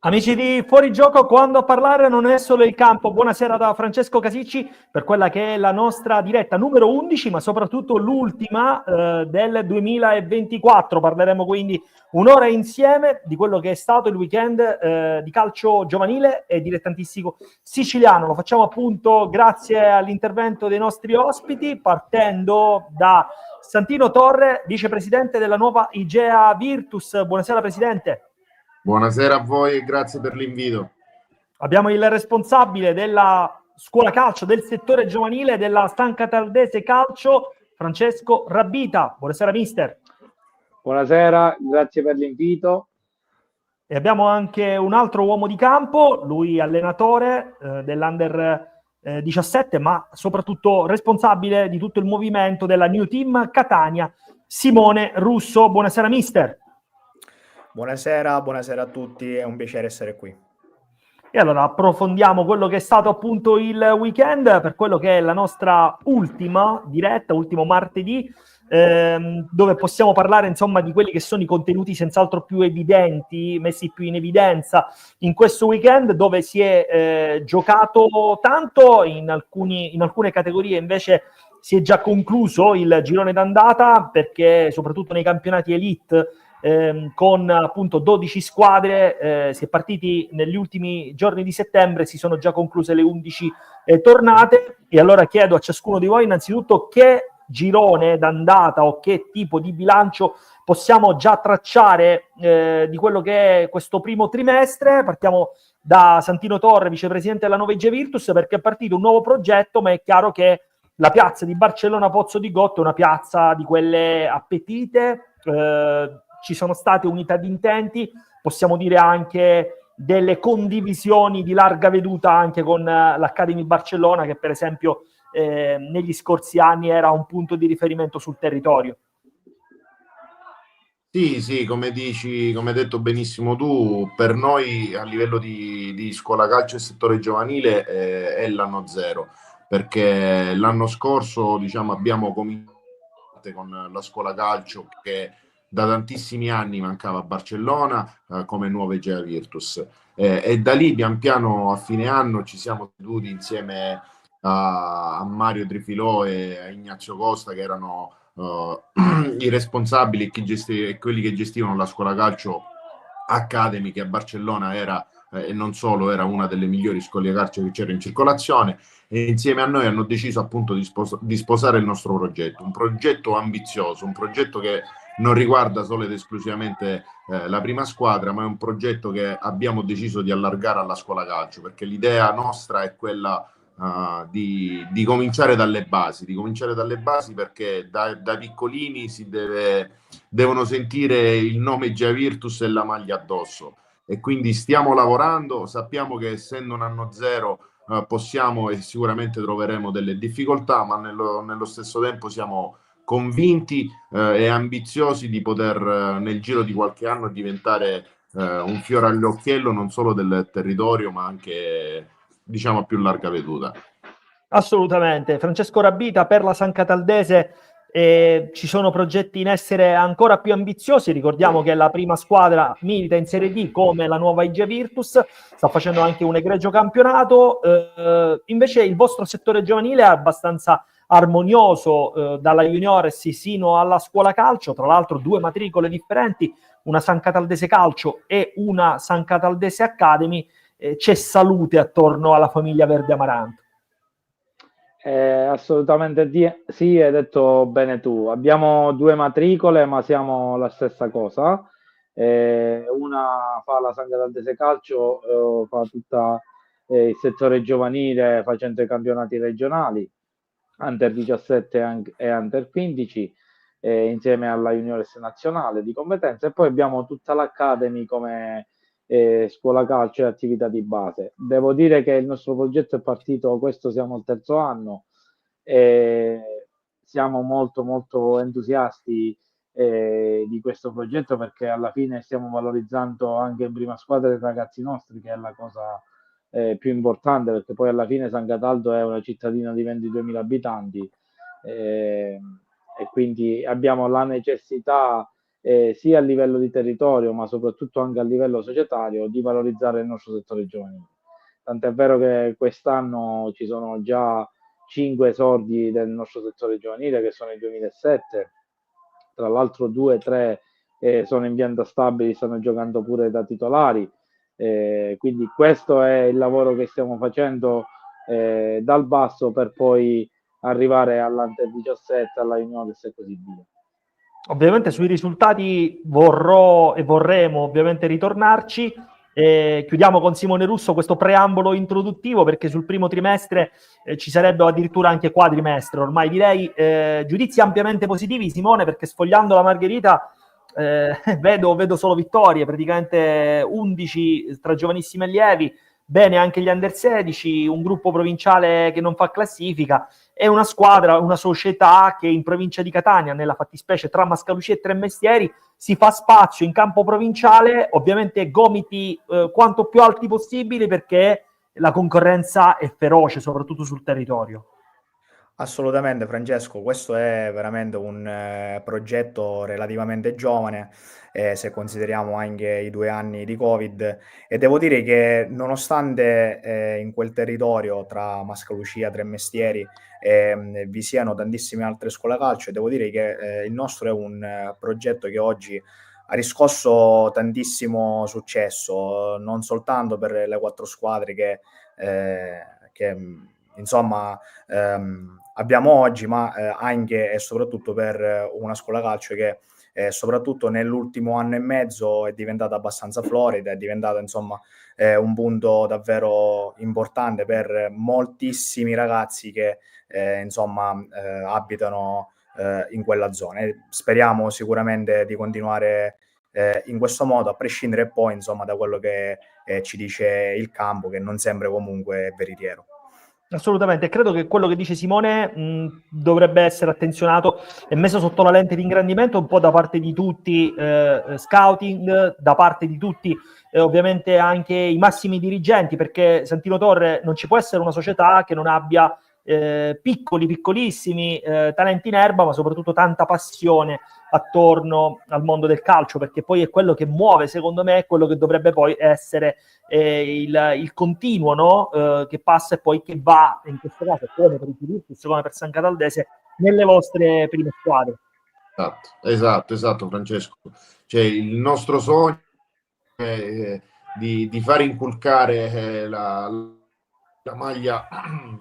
Amici di Fuorigioco, quando a parlare non è solo il campo. Buonasera da Francesco Casicci per quella che è la nostra diretta numero 11, ma soprattutto l'ultima del 2024. Parleremo quindi un'ora insieme di quello che è stato il weekend di calcio giovanile e dilettantistico siciliano. Lo facciamo appunto grazie all'intervento dei nostri ospiti, partendo da Santino Torre, vicepresidente della nuova Igea Virtus. Buonasera Presidente. Buonasera a voi e grazie per l'invito. Abbiamo il responsabile della scuola calcio del settore giovanile della San Cataldese Calcio, Francesco Rabbita. Buonasera mister. Buonasera, grazie per l'invito. E abbiamo anche un altro uomo di campo, lui allenatore dell'Under 17, ma soprattutto responsabile di tutto il movimento della New Team Catania, Simone Russo. Buonasera mister. Buonasera a tutti, è un piacere essere qui. E allora approfondiamo quello che è stato appunto il weekend per quello che è la nostra ultima diretta, ultimo martedì, dove possiamo parlare insomma di quelli che sono i contenuti senz'altro più evidenti, messi più in evidenza in questo weekend, dove si è giocato tanto, in alcune categorie invece si è già concluso il girone d'andata, perché soprattutto nei campionati Élite con appunto 12 squadre si è partiti negli ultimi giorni di settembre, si sono già concluse le 11 tornate, e allora chiedo a ciascuno di voi innanzitutto che girone d'andata o che tipo di bilancio possiamo già tracciare di quello che è questo primo trimestre. Partiamo da Santino Torre, vicepresidente della Nuova Igea Virtus, perché è partito un nuovo progetto, ma è chiaro che la piazza di Barcellona Pozzo di Gotto è una piazza di quelle appetite, ci sono state unità di intenti, possiamo dire anche delle condivisioni di larga veduta anche con l'Academy Barcellona, che per esempio negli scorsi anni era un punto di riferimento sul territorio. Sì, come hai detto benissimo tu, per noi a livello di scuola calcio e settore giovanile è l'anno zero, perché l'anno scorso abbiamo cominciato con la scuola calcio che da tantissimi anni mancava a Barcellona come nuova Igea Virtus, e da lì pian piano a fine anno ci siamo seduti insieme a Mario Trifilò e a Ignazio Costa, che erano i responsabili e quelli che gestivano la scuola calcio Academy, che a Barcellona era e non solo, era una delle migliori scuole calcio che c'era in circolazione, e insieme a noi hanno deciso appunto di sposare il nostro progetto, un progetto ambizioso, un progetto che non riguarda solo ed esclusivamente la prima squadra, ma è un progetto che abbiamo deciso di allargare alla scuola calcio, perché l'idea nostra è quella di cominciare dalle basi, perché da piccolini devono sentire il nome Igea Virtus e la maglia addosso, e quindi stiamo lavorando. Sappiamo che essendo un anno zero possiamo e sicuramente troveremo delle difficoltà, ma nello stesso tempo siamo convinti e ambiziosi di poter nel giro di qualche anno diventare un fiore all'occhiello non solo del territorio, ma anche a più larga veduta. Assolutamente. Francesco Rabbita, per la San Cataldese ci sono progetti in essere ancora più ambiziosi. Ricordiamo che la prima squadra milita in Serie D come la nuova Igea Virtus, sta facendo anche un egregio campionato, invece il vostro settore giovanile è abbastanza armonioso, dalla juniores sino alla scuola calcio, tra l'altro 2 matricole differenti, una San Cataldese Calcio e una San Cataldese Academy. C'è salute attorno alla famiglia Verde Amaranto. Assolutamente sì, hai detto bene tu. Abbiamo 2 matricole, ma siamo la stessa cosa. Una fa la San Cataldese Calcio, fa tutta il settore giovanile facendo i campionati regionali, Under 17 e Under 15, insieme alla juniores nazionale di competenza, e poi abbiamo tutta l'Academy come scuola calcio e attività di base. Devo dire che il nostro progetto è partito, questo siamo al 3° anno, e siamo molto entusiasti di questo progetto, perché alla fine stiamo valorizzando anche in prima squadra i ragazzi nostri, che è la cosa più importante, perché poi alla fine San Cataldo è una cittadina di 22.000 abitanti, e quindi abbiamo la necessità sia a livello di territorio, ma soprattutto anche a livello societario, di valorizzare il nostro settore giovanile. Tant'è vero che quest'anno ci sono già 5 esordi del nostro settore giovanile, che sono il 2007, tra l'altro 2-3 sono in pianta stabili, stanno giocando pure da titolari, quindi questo è il lavoro che stiamo facendo dal basso per poi arrivare all'Under 17, alla Juniores e così via. Ovviamente sui risultati vorrò e vorremo ovviamente ritornarci. Chiudiamo con Simone Russo questo preambolo introduttivo, perché sul primo trimestre ci sarebbero addirittura anche quadrimestre, ormai direi. Giudizi ampiamente positivi, Simone, perché sfogliando la Margherita vedo solo vittorie, praticamente 11 tra giovanissimi allievi, bene anche gli under 16, un gruppo provinciale che non fa classifica, è una squadra, una società che in provincia di Catania, nella fattispecie tra Mascalucia e Tremestieri, si fa spazio in campo provinciale, ovviamente gomiti quanto più alti possibili, perché la concorrenza è feroce, soprattutto sul territorio. Assolutamente Francesco, questo è veramente un progetto relativamente giovane, se consideriamo anche i 2 anni di Covid, e devo dire che nonostante in quel territorio tra Mascalucia, Tremestieri vi siano tantissime altre scuole calcio, devo dire che il nostro è un progetto che oggi ha riscosso tantissimo successo, non soltanto per le 4 squadre che insomma abbiamo oggi, ma anche e soprattutto per una scuola calcio che soprattutto nell'ultimo anno e mezzo è diventata abbastanza florida, è diventata insomma un punto davvero importante per moltissimi ragazzi che insomma abitano in quella zona. E speriamo sicuramente di continuare in questo modo, a prescindere poi insomma da quello che ci dice il campo, che non sempre comunque è veritiero. Assolutamente, credo che quello che dice Simone dovrebbe essere attenzionato e messo sotto la lente di ingrandimento un po' da parte di tutti, scouting, da parte di tutti, ovviamente anche i massimi dirigenti, perché Santino Torre non ci può essere una società che non abbia piccolissimi talenti in erba, ma soprattutto tanta passione attorno al mondo del calcio, perché poi è quello che muove, secondo me, è quello che dovrebbe poi essere il continuo, no? Che passa e poi che va, in questo caso, come per i Virtus, come per San Cataldese, nelle vostre prime squadre. Esatto, Francesco. Cioè, il nostro sogno è di far inculcare la maglia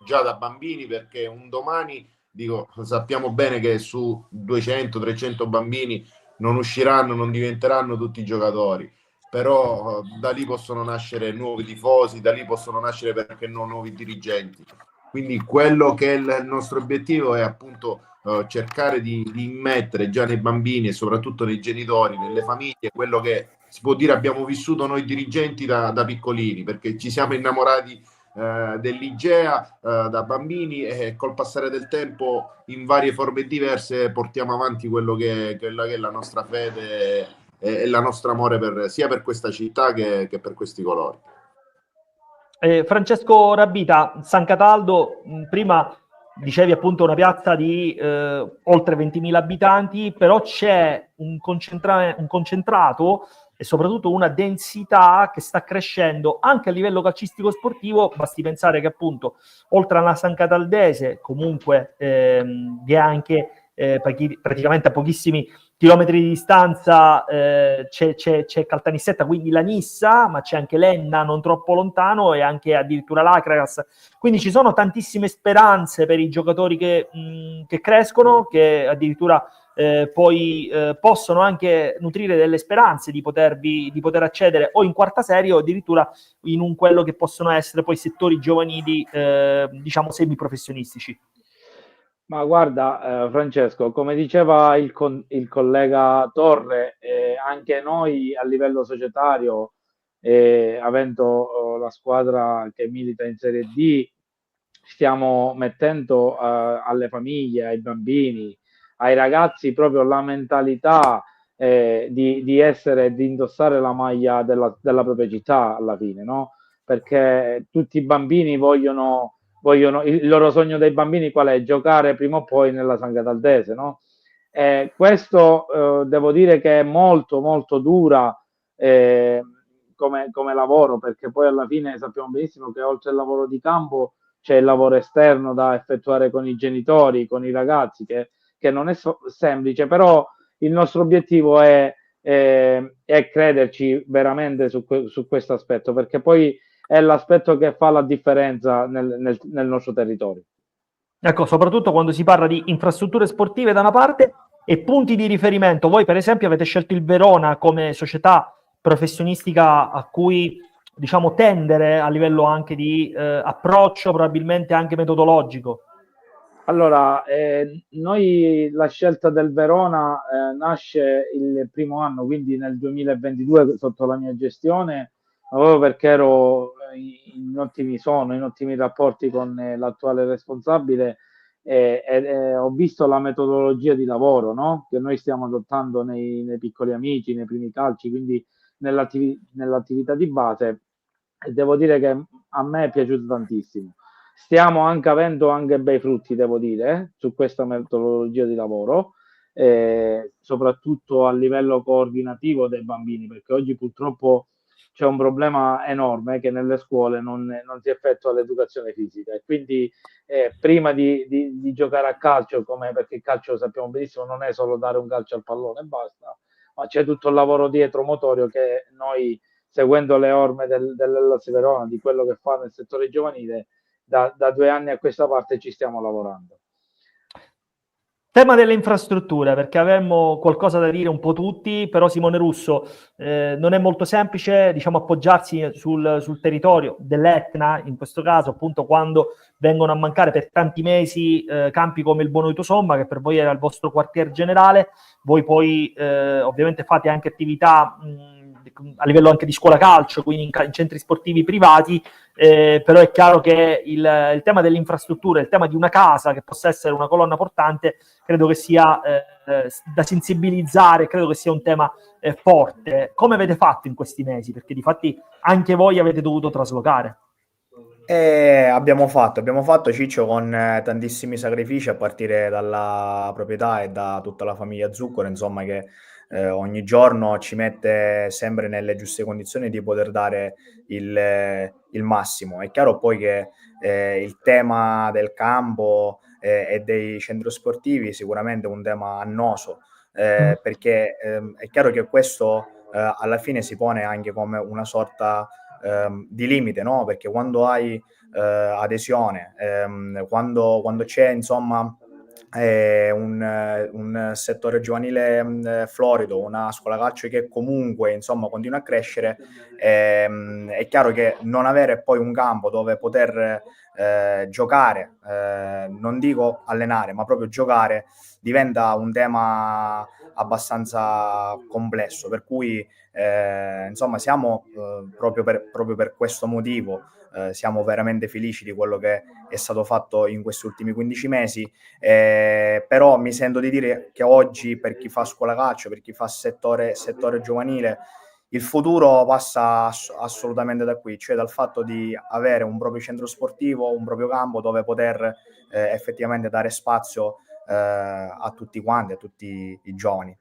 già da bambini, perché un domani, dico, sappiamo bene che su 200-300 bambini non usciranno, non diventeranno tutti giocatori, però da lì possono nascere nuovi tifosi, da lì possono nascere, perché no, nuovi dirigenti. Quindi quello che è il nostro obiettivo è appunto cercare di immettere già nei bambini e soprattutto nei genitori, nelle famiglie, quello che si può dire abbiamo vissuto noi dirigenti da piccolini, perché ci siamo innamorati dell'Igea da bambini, e col passare del tempo in varie forme diverse portiamo avanti quello che è la nostra fede e la nostra amore sia per questa città che per questi colori. Francesco Rabita, San Cataldo, prima dicevi appunto una piazza di oltre 20.000 abitanti, però c'è un concentrato e soprattutto una densità che sta crescendo anche a livello calcistico sportivo. Basti pensare che appunto oltre alla San Cataldese comunque vi è anche praticamente a pochissimi chilometri di distanza c'è Caltanissetta, quindi la Nissa, ma c'è anche Lenna non troppo lontano e anche addirittura l'Acragas. Quindi ci sono tantissime speranze per i giocatori che crescono, che addirittura poi possono anche nutrire delle speranze di poter accedere o in quarta serie o addirittura in quello che possono essere poi settori giovanili diciamo semiprofessionistici. Ma guarda, Francesco, come diceva il collega Torre, anche noi a livello societario, avendo la squadra che milita in Serie D, stiamo mettendo alle famiglie, ai bambini, ai ragazzi proprio la mentalità di indossare la maglia della propria città alla fine, no? Perché tutti i bambini vogliono il loro sogno dei bambini qual è? Giocare prima o poi nella San Cataldese, no? Questo devo dire che è molto molto dura come lavoro, perché poi alla fine sappiamo benissimo che oltre al lavoro di campo c'è il lavoro esterno da effettuare con i genitori, con i ragazzi, che non è semplice, però il nostro obiettivo è crederci veramente su questo aspetto, perché poi è l'aspetto che fa la differenza nel nostro territorio. Ecco, soprattutto quando si parla di infrastrutture sportive da una parte e punti di riferimento. Voi, per esempio, avete scelto il Verona come società professionistica a cui, diciamo, tendere a livello anche di approccio, probabilmente anche metodologico. Allora, noi la scelta del Verona nasce il primo anno, quindi nel 2022 sotto la mia gestione, proprio perché ero in ottimi rapporti con l'attuale responsabile e ho visto la metodologia di lavoro, no? Che noi stiamo adottando nei piccoli amici, nei primi calci, quindi nell'attività di base, e devo dire che a me è piaciuto tantissimo. Stiamo anche avendo anche bei frutti, devo dire, su questa metodologia di lavoro, soprattutto a livello coordinativo dei bambini, perché oggi purtroppo c'è un problema enorme che nelle scuole non si effettua l'educazione fisica, e quindi prima di giocare a calcio, perché il calcio sappiamo benissimo non è solo dare un calcio al pallone e basta, ma c'è tutto il lavoro dietro motorio che noi, seguendo le orme dell'Hellas Verona, di quello che fa nel settore giovanile, da 2 anni a questa parte ci stiamo lavorando. Tema delle infrastrutture, perché avremmo qualcosa da dire un po' tutti, però Simone Russo, non è molto semplice, diciamo, appoggiarsi sul territorio dell'Etna, in questo caso, appunto, quando vengono a mancare per tanti mesi campi come il Bonoito Somma, che per voi era il vostro quartier generale. Voi poi ovviamente fate anche attività a livello anche di scuola calcio, quindi in centri sportivi privati, però è chiaro che il tema delle infrastrutture, il tema di una casa che possa essere una colonna portante, credo che sia da sensibilizzare, credo che sia un tema forte. Come avete fatto in questi mesi? Perché di fatti anche voi avete dovuto traslocare. Abbiamo fatto Ciccio con tantissimi sacrifici, a partire dalla proprietà e da tutta la famiglia Zuccaro, insomma, che ogni giorno ci mette sempre nelle giuste condizioni di poter dare il massimo. È chiaro poi che il tema del campo e dei centri sportivi sicuramente è un tema annoso, perché è chiaro che questo alla fine si pone anche come una sorta di limite, no? Perché quando hai adesione, quando c'è, insomma, un settore giovanile florido, una scuola calcio che comunque, insomma, continua a crescere, è chiaro che non avere poi un campo dove poter giocare, non dico allenare, ma proprio giocare, diventa un tema abbastanza complesso, per cui insomma siamo proprio per questo motivo siamo veramente felici di quello che è stato fatto in questi ultimi 15 mesi, però mi sento di dire che oggi, per chi fa scuola calcio, per chi fa settore giovanile, il futuro passa assolutamente da qui, cioè dal fatto di avere un proprio centro sportivo, un proprio campo dove poter effettivamente dare spazio a tutti quanti, a tutti i giovani.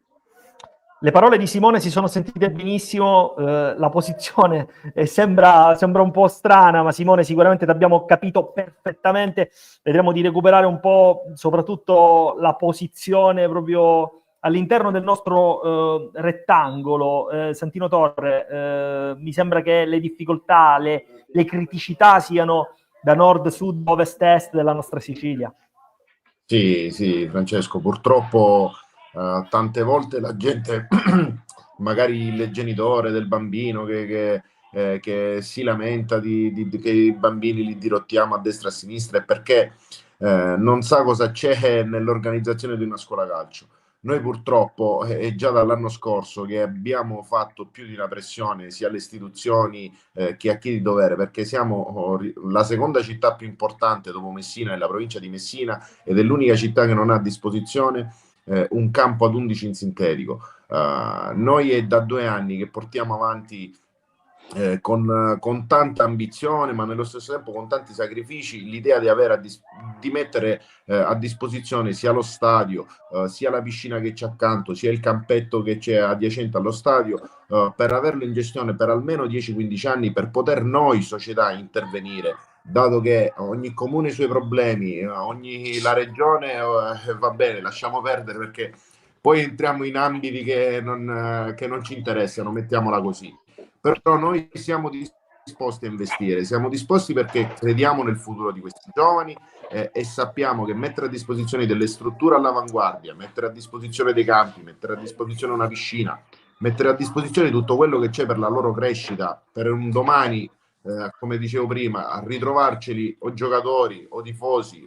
Le parole di Simone si sono sentite benissimo, la posizione sembra un po' strana, ma Simone sicuramente ti abbiamo capito perfettamente. Vedremo di recuperare un po' soprattutto la posizione proprio all'interno del nostro rettangolo. Santino Torre, mi sembra che le difficoltà, le criticità siano da nord, sud, ovest, est della nostra Sicilia. Sì, Francesco, purtroppo tante volte la gente, magari il genitore del bambino che si lamenta che i bambini li dirottiamo a destra e a sinistra, è perché non sa cosa c'è nell'organizzazione di una scuola calcio. Noi purtroppo è già dall'anno scorso che abbiamo fatto più di una pressione sia alle istituzioni che a chi di dovere, perché siamo la seconda città più importante dopo Messina nella provincia di Messina, ed è l'unica città che non ha a disposizione un campo ad 11 in sintetico. Noi è da 2 anni che portiamo avanti con tanta ambizione, ma nello stesso tempo con tanti sacrifici, l'idea di avere di mettere a disposizione sia lo stadio, sia la piscina che c'è accanto, sia il campetto che c'è adiacente allo stadio, per averlo in gestione per almeno 10-15 anni, per poter noi società intervenire, dato che ogni comune ha i suoi problemi, la regione va bene, lasciamo perdere, perché poi entriamo in ambiti che non ci interessano, mettiamola così. Però noi siamo disposti a investire, siamo disposti perché crediamo nel futuro di questi giovani, e sappiamo che mettere a disposizione delle strutture all'avanguardia, mettere a disposizione dei campi, mettere a disposizione una piscina, mettere a disposizione tutto quello che c'è per la loro crescita, per un domani, come dicevo prima, a ritrovarceli o giocatori o tifosi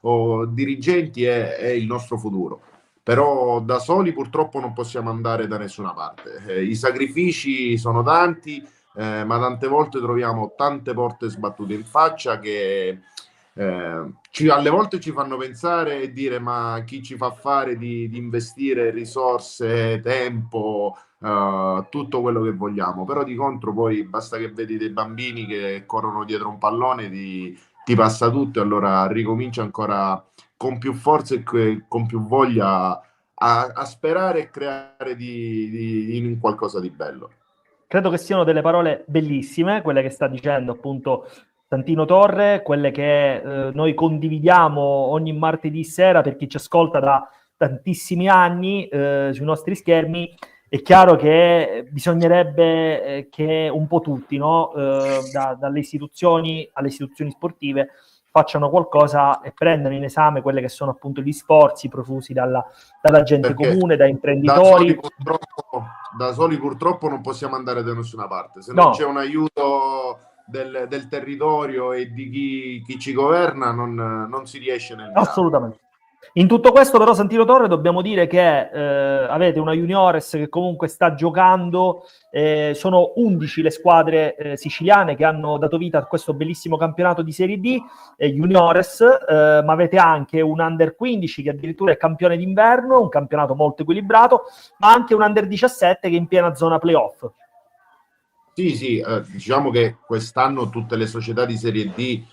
o dirigenti, è il nostro futuro. Però da soli purtroppo non possiamo andare da nessuna parte. I sacrifici sono tanti, ma tante volte troviamo tante porte sbattute in faccia che alle volte ci fanno pensare e dire: ma chi ci fa fare di investire risorse, tempo, tutto quello che vogliamo? Però di contro poi basta che vedi dei bambini che corrono dietro un pallone, ti passa tutto, e allora ricomincia ancora con più forza e con più voglia a sperare e creare in qualcosa di bello. Credo che siano delle parole bellissime, quelle che sta dicendo appunto Santino Torre, quelle che noi condividiamo ogni martedì sera per chi ci ascolta da tantissimi anni sui nostri schermi. È chiaro che bisognerebbe che un po' tutti, no? Dalle istituzioni alle istituzioni sportive, facciano qualcosa e prendano in esame quelli che sono appunto gli sforzi profusi dalla gente Perché comune, da imprenditori. Da soli purtroppo non possiamo andare da nessuna parte. Se No. non c'è un aiuto del territorio e di chi ci governa, non si riesce nel mirare. Assolutamente. In tutto questo però, Santino Torre, dobbiamo dire che avete una juniores che comunque sta giocando, sono 11 le squadre siciliane che hanno dato vita a questo bellissimo campionato di Serie D, juniores, ma avete anche un under 15 che addirittura è campione d'inverno, un campionato molto equilibrato, ma anche un under 17 che è in piena zona playoff. Sì, diciamo che quest'anno tutte le società di Serie D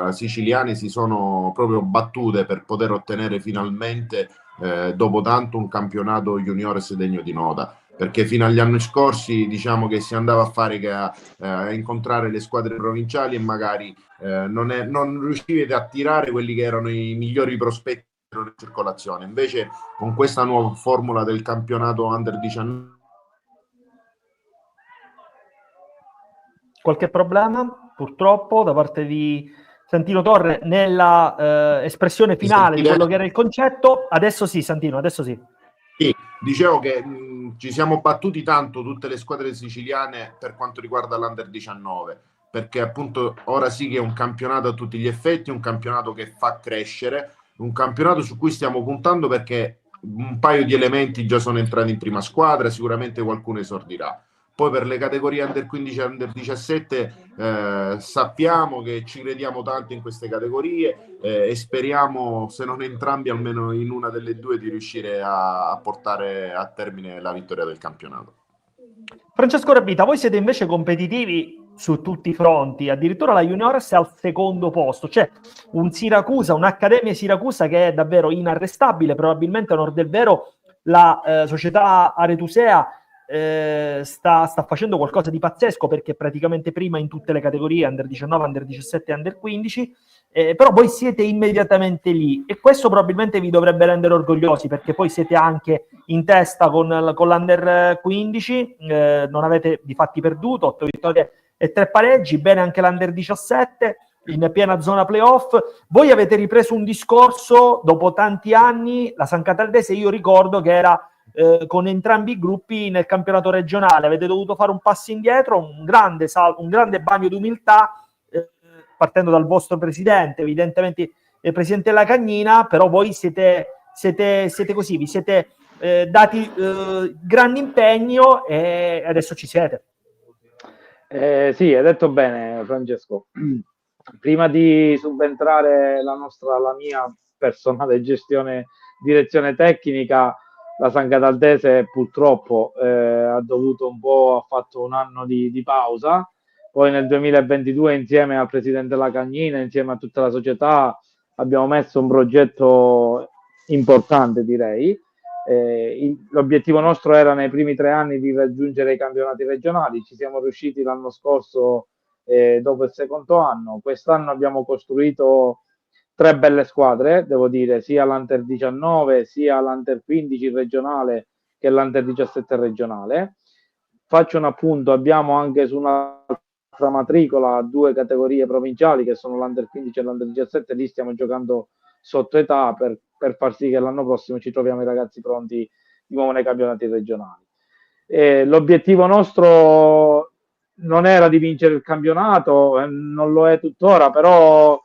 siciliane si sono proprio battute per poter ottenere finalmente, dopo tanto, un campionato juniores degno di nota, perché fino agli anni scorsi diciamo che si andava a fare a incontrare le squadre provinciali e magari non riuscivi a attirare quelli che erano i migliori prospetti in circolazione. Invece con questa nuova formula del campionato under 19, qualche problema purtroppo da parte di Santino Torre nella espressione finale di quello che era il concetto. Adesso sì, Santino, adesso sì. Sì, dicevo che ci siamo battuti tanto tutte le squadre siciliane per quanto riguarda l'Under 19, perché appunto ora sì che è un campionato a tutti gli effetti, un campionato che fa crescere, un campionato su cui stiamo puntando perché un paio di elementi già sono entrati in prima squadra, sicuramente qualcuno esordirà. Poi per le categorie Under 15 e Under 17 sappiamo che ci crediamo tanto in queste categorie e speriamo, se non entrambi, almeno in una delle due, di riuscire a portare a termine la vittoria del campionato. Francesco Rabita, voi siete invece competitivi su tutti i fronti, addirittura la Juniores è al secondo posto, c'è un Siracusa, un'Accademia Siracusa che è davvero inarrestabile, probabilmente a onor del vero la società aretusea sta facendo qualcosa di pazzesco perché è praticamente prima in tutte le categorie, Under 19, Under 17 e Under 15, però voi siete immediatamente lì e questo probabilmente vi dovrebbe rendere orgogliosi perché poi siete anche in testa con l'Under 15, non avete di fatti perduto, 8 vittorie e 3 pareggi, bene anche l'Under 17 in piena zona playoff. Voi avete ripreso un discorso dopo tanti anni, la San Cataldese io ricordo che era con entrambi i gruppi nel campionato regionale, avete dovuto fare un passo indietro, un grande bagno d'umiltà partendo dal vostro presidente, evidentemente il presidente della Cagnina, però voi siete così, vi siete dati grande impegno e adesso ci siete. Sì, hai detto bene Francesco. Prima di subentrare la mia personale direzione tecnica, la San Cataldese purtroppo ha dovuto ha fatto un anno di pausa. Poi nel 2022, insieme al presidente Lacagnina, insieme a tutta la società, abbiamo messo un progetto importante, direi. L'obiettivo nostro era nei primi 3 anni di raggiungere i campionati regionali. Ci siamo riusciti l'anno scorso, dopo il secondo anno. Quest'anno abbiamo costruito 3 belle squadre, devo dire, sia l'Under 19, sia l'Under 15 regionale che l'Under 17 regionale. Faccio un appunto, abbiamo anche su un'altra matricola 2 categorie provinciali che sono l'Under 15 e l'Under 17, lì stiamo giocando sotto età per far sì che l'anno prossimo ci troviamo i ragazzi pronti di nuovo nei campionati regionali. L'obiettivo nostro non era di vincere il campionato, non lo è tuttora, però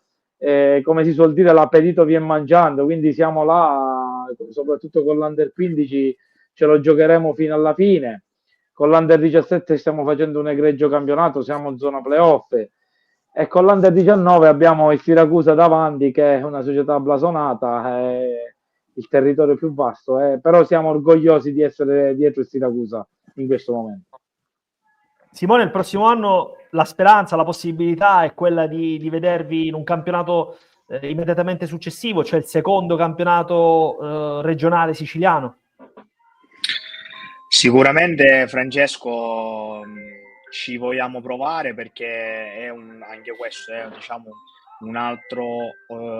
come si suol dire l'appetito viene mangiando, quindi siamo là, soprattutto con l'Under 15 ce lo giocheremo fino alla fine. Con l'Under 17 stiamo facendo un egregio campionato, siamo in zona playoff, e con l'Under 19 abbiamo il Siracusa davanti, che è una società blasonata, il territorio più vasto, però siamo orgogliosi di essere dietro il Siracusa in questo momento. Simone, il prossimo anno la speranza, la possibilità è quella di vedervi in un campionato immediatamente successivo, cioè il secondo campionato regionale siciliano. Sicuramente, Francesco, ci vogliamo provare, perché anche questo è, diciamo, un altro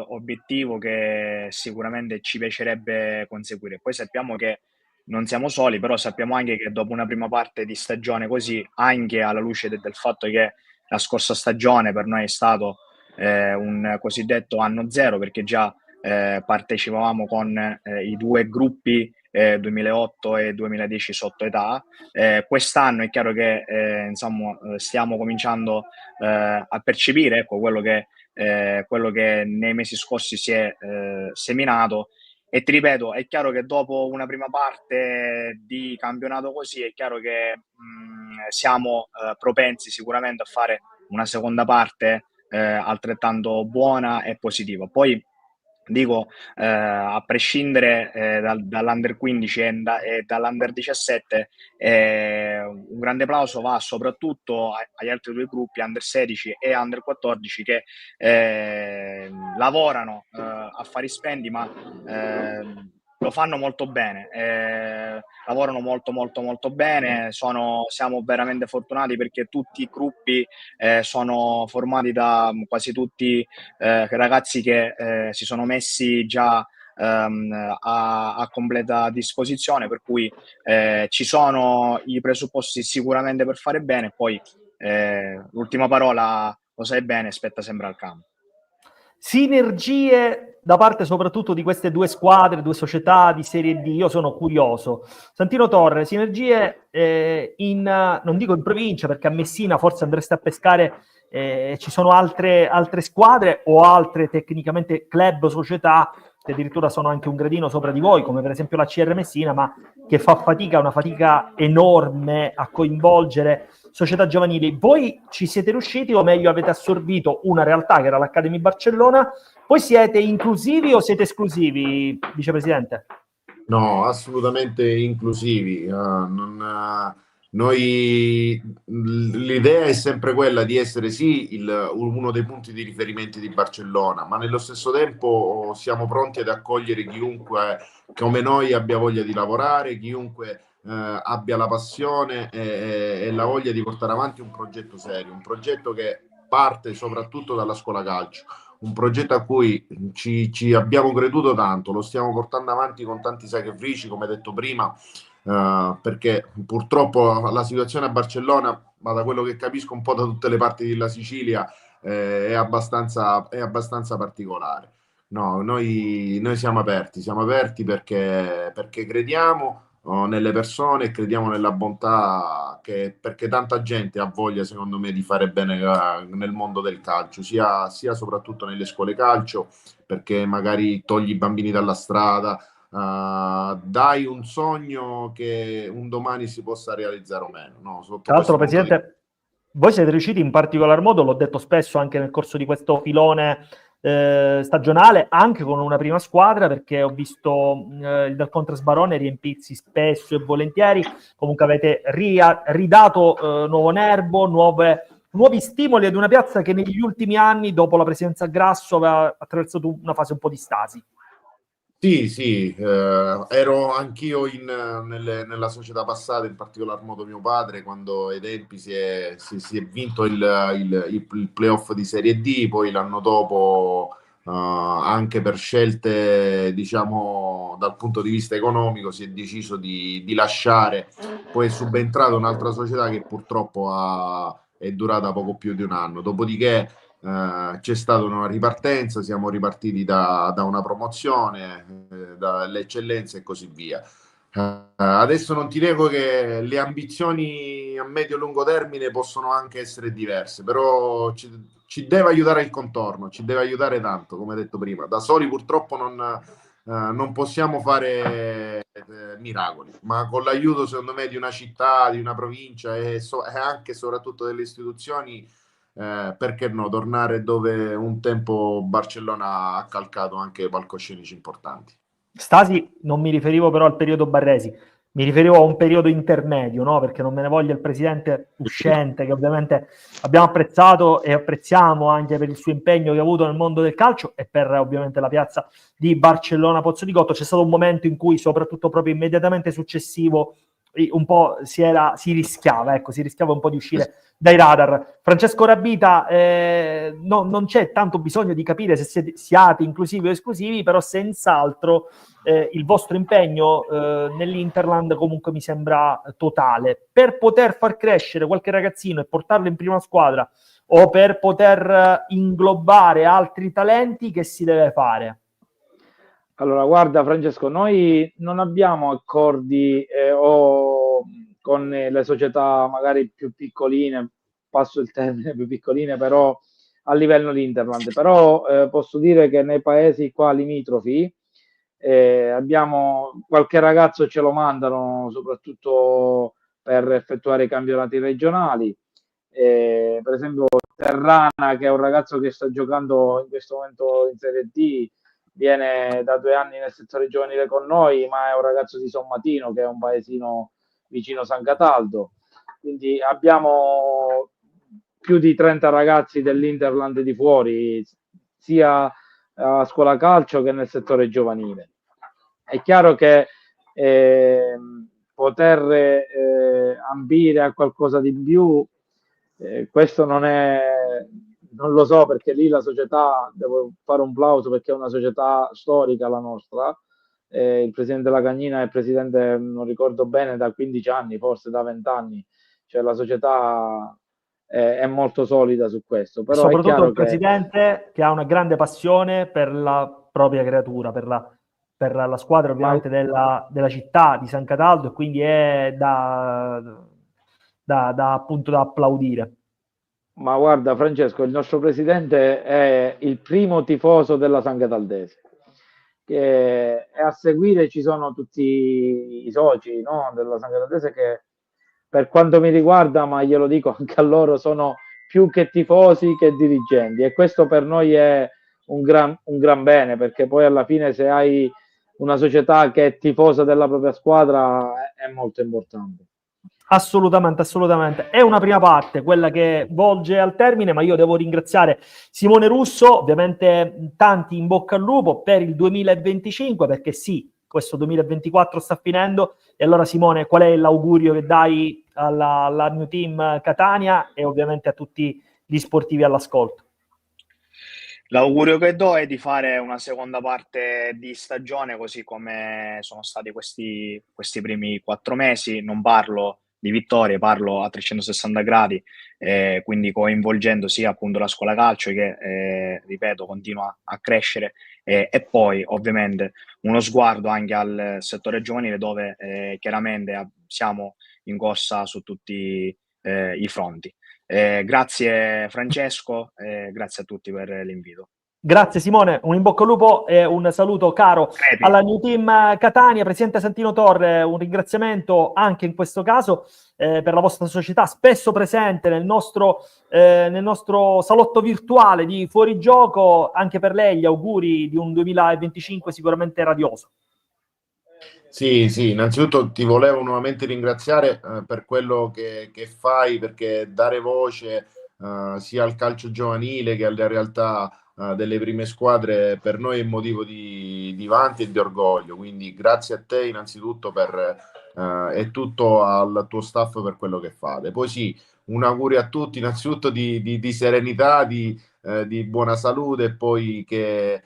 obiettivo che sicuramente ci piacerebbe conseguire. Poi sappiamo che non siamo soli, però sappiamo anche che dopo una prima parte di stagione così, anche alla luce del fatto che la scorsa stagione per noi è stato un cosiddetto anno zero, perché già partecipavamo con i 2 gruppi 2008 e 2010 sotto età. Quest'anno è chiaro che insomma, stiamo cominciando a percepire, ecco, quello che nei mesi scorsi si è seminato. E ti ripeto, è chiaro che dopo una prima parte di campionato così, è chiaro che siamo propensi sicuramente a fare una seconda parte altrettanto buona e positiva. Poi dico, a prescindere dall'Under 15 e dall'Under 17, un grande applauso va soprattutto agli altri 2 gruppi, Under 16 e Under 14, che lavorano a fari spendi, ma lo fanno molto bene, lavorano molto molto molto bene. Siamo veramente fortunati, perché tutti i gruppi sono formati da quasi tutti ragazzi che si sono messi già a completa disposizione, per cui ci sono i presupposti sicuramente per fare bene. Poi l'ultima parola, lo sai bene, spetta sempre al campo. Sinergie da parte soprattutto di queste 2 squadre, 2 società di Serie D, io sono curioso. Santino Torre, sinergie non dico in provincia, perché a Messina forse andreste a pescare, ci sono altre squadre o altre tecnicamente club, società che addirittura sono anche un gradino sopra di voi, come per esempio la CR Messina, ma che fa una fatica enorme a coinvolgere società giovanili. Voi ci siete riusciti, o meglio avete assorbito una realtà che era l'Academy Barcellona? Poi siete inclusivi o siete esclusivi, vicepresidente? No, assolutamente inclusivi. Noi l'idea è sempre quella di essere sì uno dei punti di riferimento di Barcellona, ma nello stesso tempo siamo pronti ad accogliere chiunque come noi abbia voglia di lavorare, chiunque abbia la passione e la voglia di portare avanti un progetto serio, un progetto che parte soprattutto dalla scuola calcio, un progetto a cui ci abbiamo creduto tanto, lo stiamo portando avanti con tanti sacrifici, come detto prima, perché purtroppo la situazione a Barcellona, ma da quello che capisco un po' da tutte le parti della Sicilia, è abbastanza particolare. No, noi siamo aperti perché crediamo nelle persone e crediamo nella bontà, perché tanta gente ha voglia, secondo me, di fare bene nel mondo del calcio, sia soprattutto nelle scuole calcio, perché magari togli i bambini dalla strada, dai un sogno che un domani si possa realizzare o meno. No, tra l'altro, Presidente, voi siete riusciti in particolar modo, l'ho detto spesso anche nel corso di questo filone stagionale, anche con una prima squadra, perché ho visto il Dal Contrasbarone riempirsi spesso e volentieri. Comunque avete ridato nuovo nervo, nuovi stimoli ad una piazza che negli ultimi anni, dopo la presidenza Grasso, aveva attraversato una fase un po' di stasi. Sì, ero anch'io nella società passata, in particolar modo mio padre, quando ai tempi si è vinto il playoff di Serie D, poi l'anno dopo, anche per scelte, diciamo, dal punto di vista economico, si è deciso di lasciare, poi è subentrata un'altra società che purtroppo è durata poco più di un anno, dopodiché c'è stata una ripartenza, siamo ripartiti da una promozione, dalle eccellenze e così via. Adesso non ti nego che le ambizioni a medio-lungo termine possono anche essere diverse, però ci deve aiutare il contorno, ci deve aiutare tanto, come detto prima. Da soli purtroppo non possiamo fare miracoli, ma con l'aiuto secondo me di una città, di una provincia e anche e soprattutto delle istituzioni, perché no, tornare dove un tempo Barcellona ha calcato anche palcoscenici importanti. Stasi non mi riferivo però al periodo Barresi, mi riferivo a un periodo intermedio, no? Perché non me ne voglia il presidente uscente, che ovviamente abbiamo apprezzato e apprezziamo anche per il suo impegno che ha avuto nel mondo del calcio e per ovviamente la piazza di Barcellona Pozzo di Gotto. C'è stato un momento in cui, soprattutto proprio immediatamente successivo, un po' si rischiava un po' di uscire dai radar. Francesco Rabita, non c'è tanto bisogno di capire se siate inclusivi o esclusivi, però senz'altro il vostro impegno nell'Interland comunque mi sembra totale. Per poter far crescere qualche ragazzino e portarlo in prima squadra o per poter inglobare altri talenti, che si deve fare? Allora, guarda Francesco, noi non abbiamo accordi o con le società magari più piccoline, passo il termine più piccoline, però a livello di Interland. Però posso dire che nei paesi qua limitrofi abbiamo qualche ragazzo ce lo mandano soprattutto per effettuare i campionati regionali. Per esempio Terrana, che è un ragazzo che sta giocando in questo momento in Serie D, viene da 2 anni nel settore giovanile con noi, ma è un ragazzo di Sommatino, che è un paesino vicino San Cataldo. Quindi abbiamo più di 30 ragazzi dell'Interland di fuori, sia a scuola calcio che nel settore giovanile. È chiaro che poter ambire a qualcosa di più, questo non lo so, perché lì la società, devo fare un plauso perché è una società storica la nostra. Il presidente Lacagnina è presidente, non ricordo bene, da 15 anni, forse da 20 anni, cioè la società è molto solida su questo. Però è Soprattutto chiaro un che presidente che ha una grande passione per la propria creatura, per la squadra ovviamente della città di San Cataldo, e quindi è appunto da applaudire. Ma guarda Francesco, il nostro presidente è il primo tifoso della San Cataldese e a seguire ci sono tutti i soci, no, della San Cataldese, che per quanto mi riguarda, ma glielo dico anche a loro, sono più che tifosi che dirigenti, e questo per noi è un gran bene, perché poi alla fine se hai una società che è tifosa della propria squadra è molto importante. Assolutamente, assolutamente. È una prima parte, quella che volge al termine, ma io devo ringraziare Simone Russo, ovviamente tanti in bocca al lupo per il 2025, perché sì, questo 2024 sta finendo. E allora Simone, qual è l'augurio che dai alla New Team Catania e ovviamente a tutti gli sportivi all'ascolto? L'augurio che do è di fare una seconda parte di stagione, così come sono stati questi primi 4 mesi. Non parlo di vittorie, parlo a 360 gradi, quindi coinvolgendo sia appunto la scuola calcio che, ripeto, continua a crescere, e poi ovviamente uno sguardo anche al settore giovanile, dove chiaramente siamo in corsa su tutti i fronti. Grazie Francesco, grazie a tutti per l'invito. Grazie Simone, un in bocca al lupo e un saluto caro alla New Team Catania. Presidente Santino Torre, un ringraziamento anche in questo caso per la vostra società, spesso presente nel nostro salotto virtuale di Fuorigioco. Anche per lei gli auguri di un 2025 sicuramente radioso. Sì, innanzitutto ti volevo nuovamente ringraziare per quello che fai, perché dare voce sia al calcio giovanile che alle realtà delle prime squadre per noi è motivo di vanti e di orgoglio, quindi grazie a te innanzitutto e tutto al tuo staff per quello che fate. Poi sì, un augurio a tutti innanzitutto di serenità, di buona salute, e poi che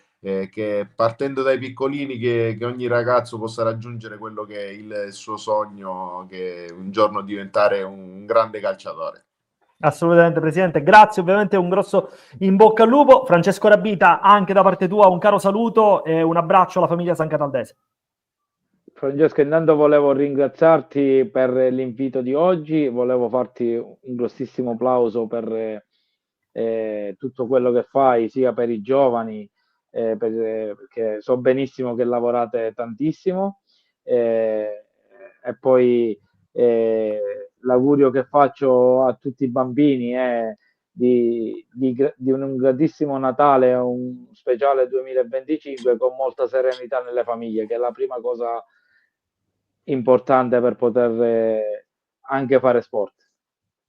partendo dai piccolini che ogni ragazzo possa raggiungere quello che è il suo sogno, che un giorno diventare un grande calciatore. Assolutamente Presidente, grazie, ovviamente un grosso in bocca al lupo. Francesco Rabita, anche da parte tua un caro saluto e un abbraccio alla famiglia San Cataldese. Francesco, intanto volevo ringraziarti per l'invito di oggi, volevo farti un grossissimo applauso per tutto quello che fai, sia per i giovani, perché so benissimo che lavorate tantissimo, e poi l'augurio che faccio a tutti i bambini è di un grandissimo Natale, un speciale 2025 con molta serenità nelle famiglie, che è la prima cosa importante per poter anche fare sport.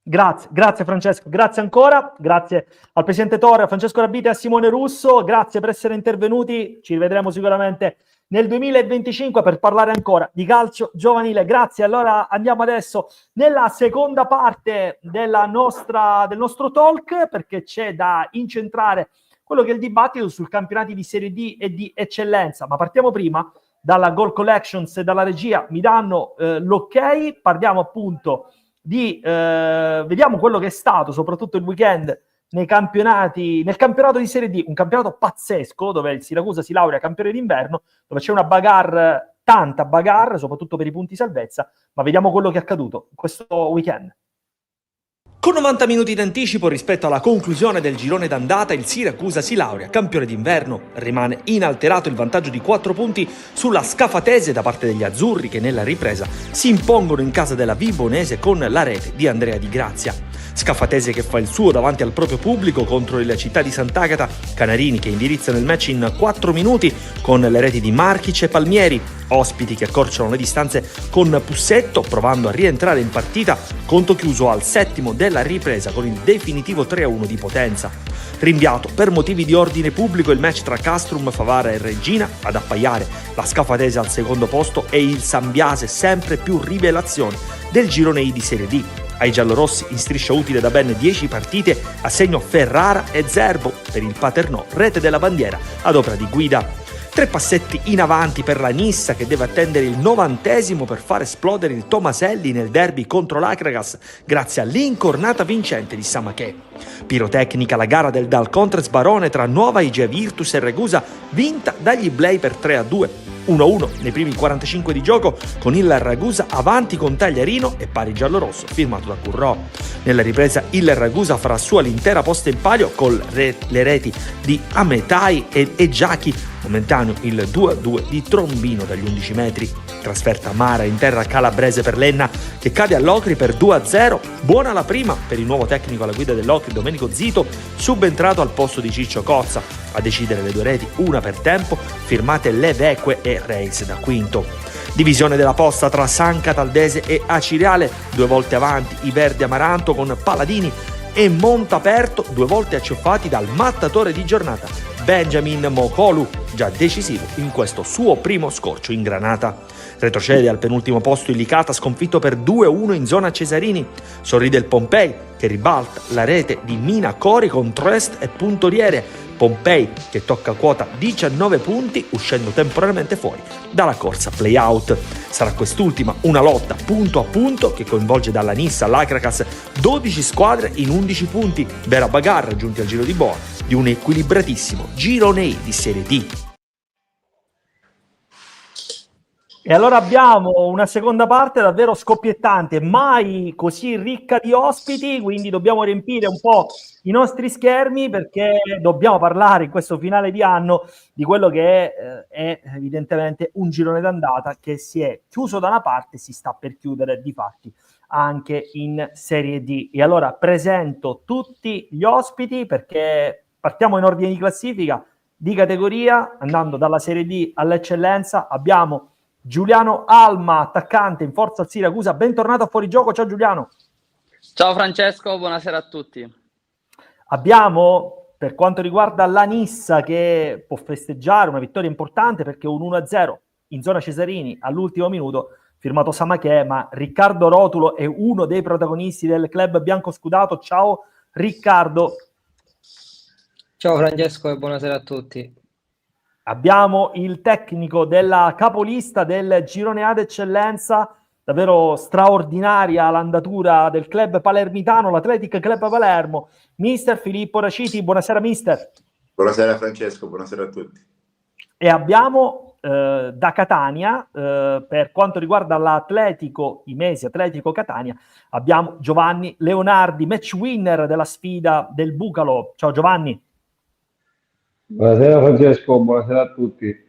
Grazie Francesco, grazie ancora, grazie al Presidente Torre, a Francesco Rabita e a Simone Russo, grazie per essere intervenuti, ci rivedremo sicuramente nel 2025 per parlare ancora di calcio giovanile. Grazie, allora andiamo adesso nella seconda parte del nostro talk, perché c'è da incentrare quello che è il dibattito sul campionati di Serie D e di eccellenza, ma partiamo prima dalla Goal Collections e dalla regia, mi danno l'ok, parliamo appunto vediamo quello che è stato soprattutto il weekend nel campionato di Serie D, un campionato pazzesco dove il Siracusa si laurea campione d'inverno, dove c'è una bagarre, tanta bagarre, soprattutto per i punti salvezza, ma vediamo quello che è accaduto questo weekend. Con 90 minuti d'anticipo rispetto alla conclusione del girone d'andata, il Siracusa si laurea campione d'inverno. Rimane inalterato il vantaggio di 4 punti sulla scafatese da parte degli azzurri, che nella ripresa si impongono in casa della Vibonese con la rete di Andrea Di Grazia. Scafatese che fa il suo davanti al proprio pubblico contro il Città di Sant'Agata, canarini che indirizzano il match in 4 minuti con le reti di Marchic e Palmieri, ospiti che accorciano le distanze con Pussetto provando a rientrare in partita, conto chiuso al settimo della ripresa con il definitivo 3-1 di Potenza. Rinviato per motivi di ordine pubblico il match tra Castrum, Favara e Regina, ad appaiare la Scafatese al secondo posto e il Sambiase sempre più rivelazione del girone I di Serie D. Ai giallorossi in striscia utile da ben 10 partite assegno Ferrara e Zerbo per il Paternò, rete della bandiera ad opera di Guida. 3 passetti in avanti per la Nissa, che deve attendere il 90° per far esplodere il Tomaselli nel derby contro l'Acragas grazie all'incornata vincente di Samachè. Pirotecnica la gara del Dal Contres Barone tra Nuova Igea Virtus e Ragusa, vinta dagli Blei per 3-2. 1-1 nei primi 45 di gioco, con il Ragusa avanti con Tagliarino e pari giallorosso firmato da Currò. Nella ripresa il Ragusa farà sua l'intera posta in palio con le reti di Ametai e Giachi, momentaneo il 2-2 di Trombino dagli 11 metri. Trasferta amara in terra calabrese per l'Enna, che cade all'Ocri per 2-0. Buona la prima per il nuovo tecnico alla guida dell'Ocri, Domenico Zito, subentrato al posto di Ciccio Cozza. A decidere le 2 reti, una per tempo, firmate Leveque e Reis da quinto. Divisione della posta tra San Cataldese e Acireale, 2 volte avanti i Verdi Amaranto con Paladini e Montaperto, 2 volte accioffati dal mattatore di giornata Benjamin Mokolu, già decisivo in questo suo primo scorcio in Granata. Retrocede al penultimo posto il Licata, sconfitto per 2-1 in zona Cesarini. Sorride il Pompei, che ribalta la rete di Mina Cori con Trest e Puntoriere. Pompei che tocca quota 19 punti, uscendo temporaneamente fuori dalla corsa play-out. Sarà quest'ultima una lotta punto a punto che coinvolge dalla Nissa all'Acracas 12 squadre in 11 punti, vera bagarre giunti al giro di boa di un equilibratissimo girone I di Serie D. E allora abbiamo una seconda parte davvero scoppiettante, mai così ricca di ospiti, quindi dobbiamo riempire un po' i nostri schermi perché dobbiamo parlare in questo finale di anno di quello che è evidentemente un girone d'andata che si è chiuso da una parte e si sta per chiudere di fatti anche in Serie D. E allora presento tutti gli ospiti perché partiamo in ordine di classifica, di categoria, andando dalla Serie D all'eccellenza. Abbiamo Giuliano Alma, attaccante in forza al Siracusa. Bentornato a Fuorigioco. Ciao Giuliano. Ciao Francesco, buonasera a tutti. Abbiamo, per quanto riguarda la Nissa, che può festeggiare una vittoria importante perché un 1-0 in zona Cesarini all'ultimo minuto, firmato Samachè, ma Riccardo Rotulo è uno dei protagonisti del club biancoscudato. Ciao Riccardo. Ciao Francesco e buonasera a tutti. Abbiamo il tecnico della capolista del girone A d'eccellenza, davvero straordinaria l'andatura del club palermitano, l'Athletic Club Palermo, mister Filippo Raciti. Buonasera mister. Buonasera Francesco, buonasera a tutti. E abbiamo da Catania, per quanto riguarda l'Atletico Imesi, Atletico Catania, abbiamo Giovanni Leonardi, match winner della sfida del Bucalo. Ciao Giovanni. Buonasera Francesco, buonasera a tutti.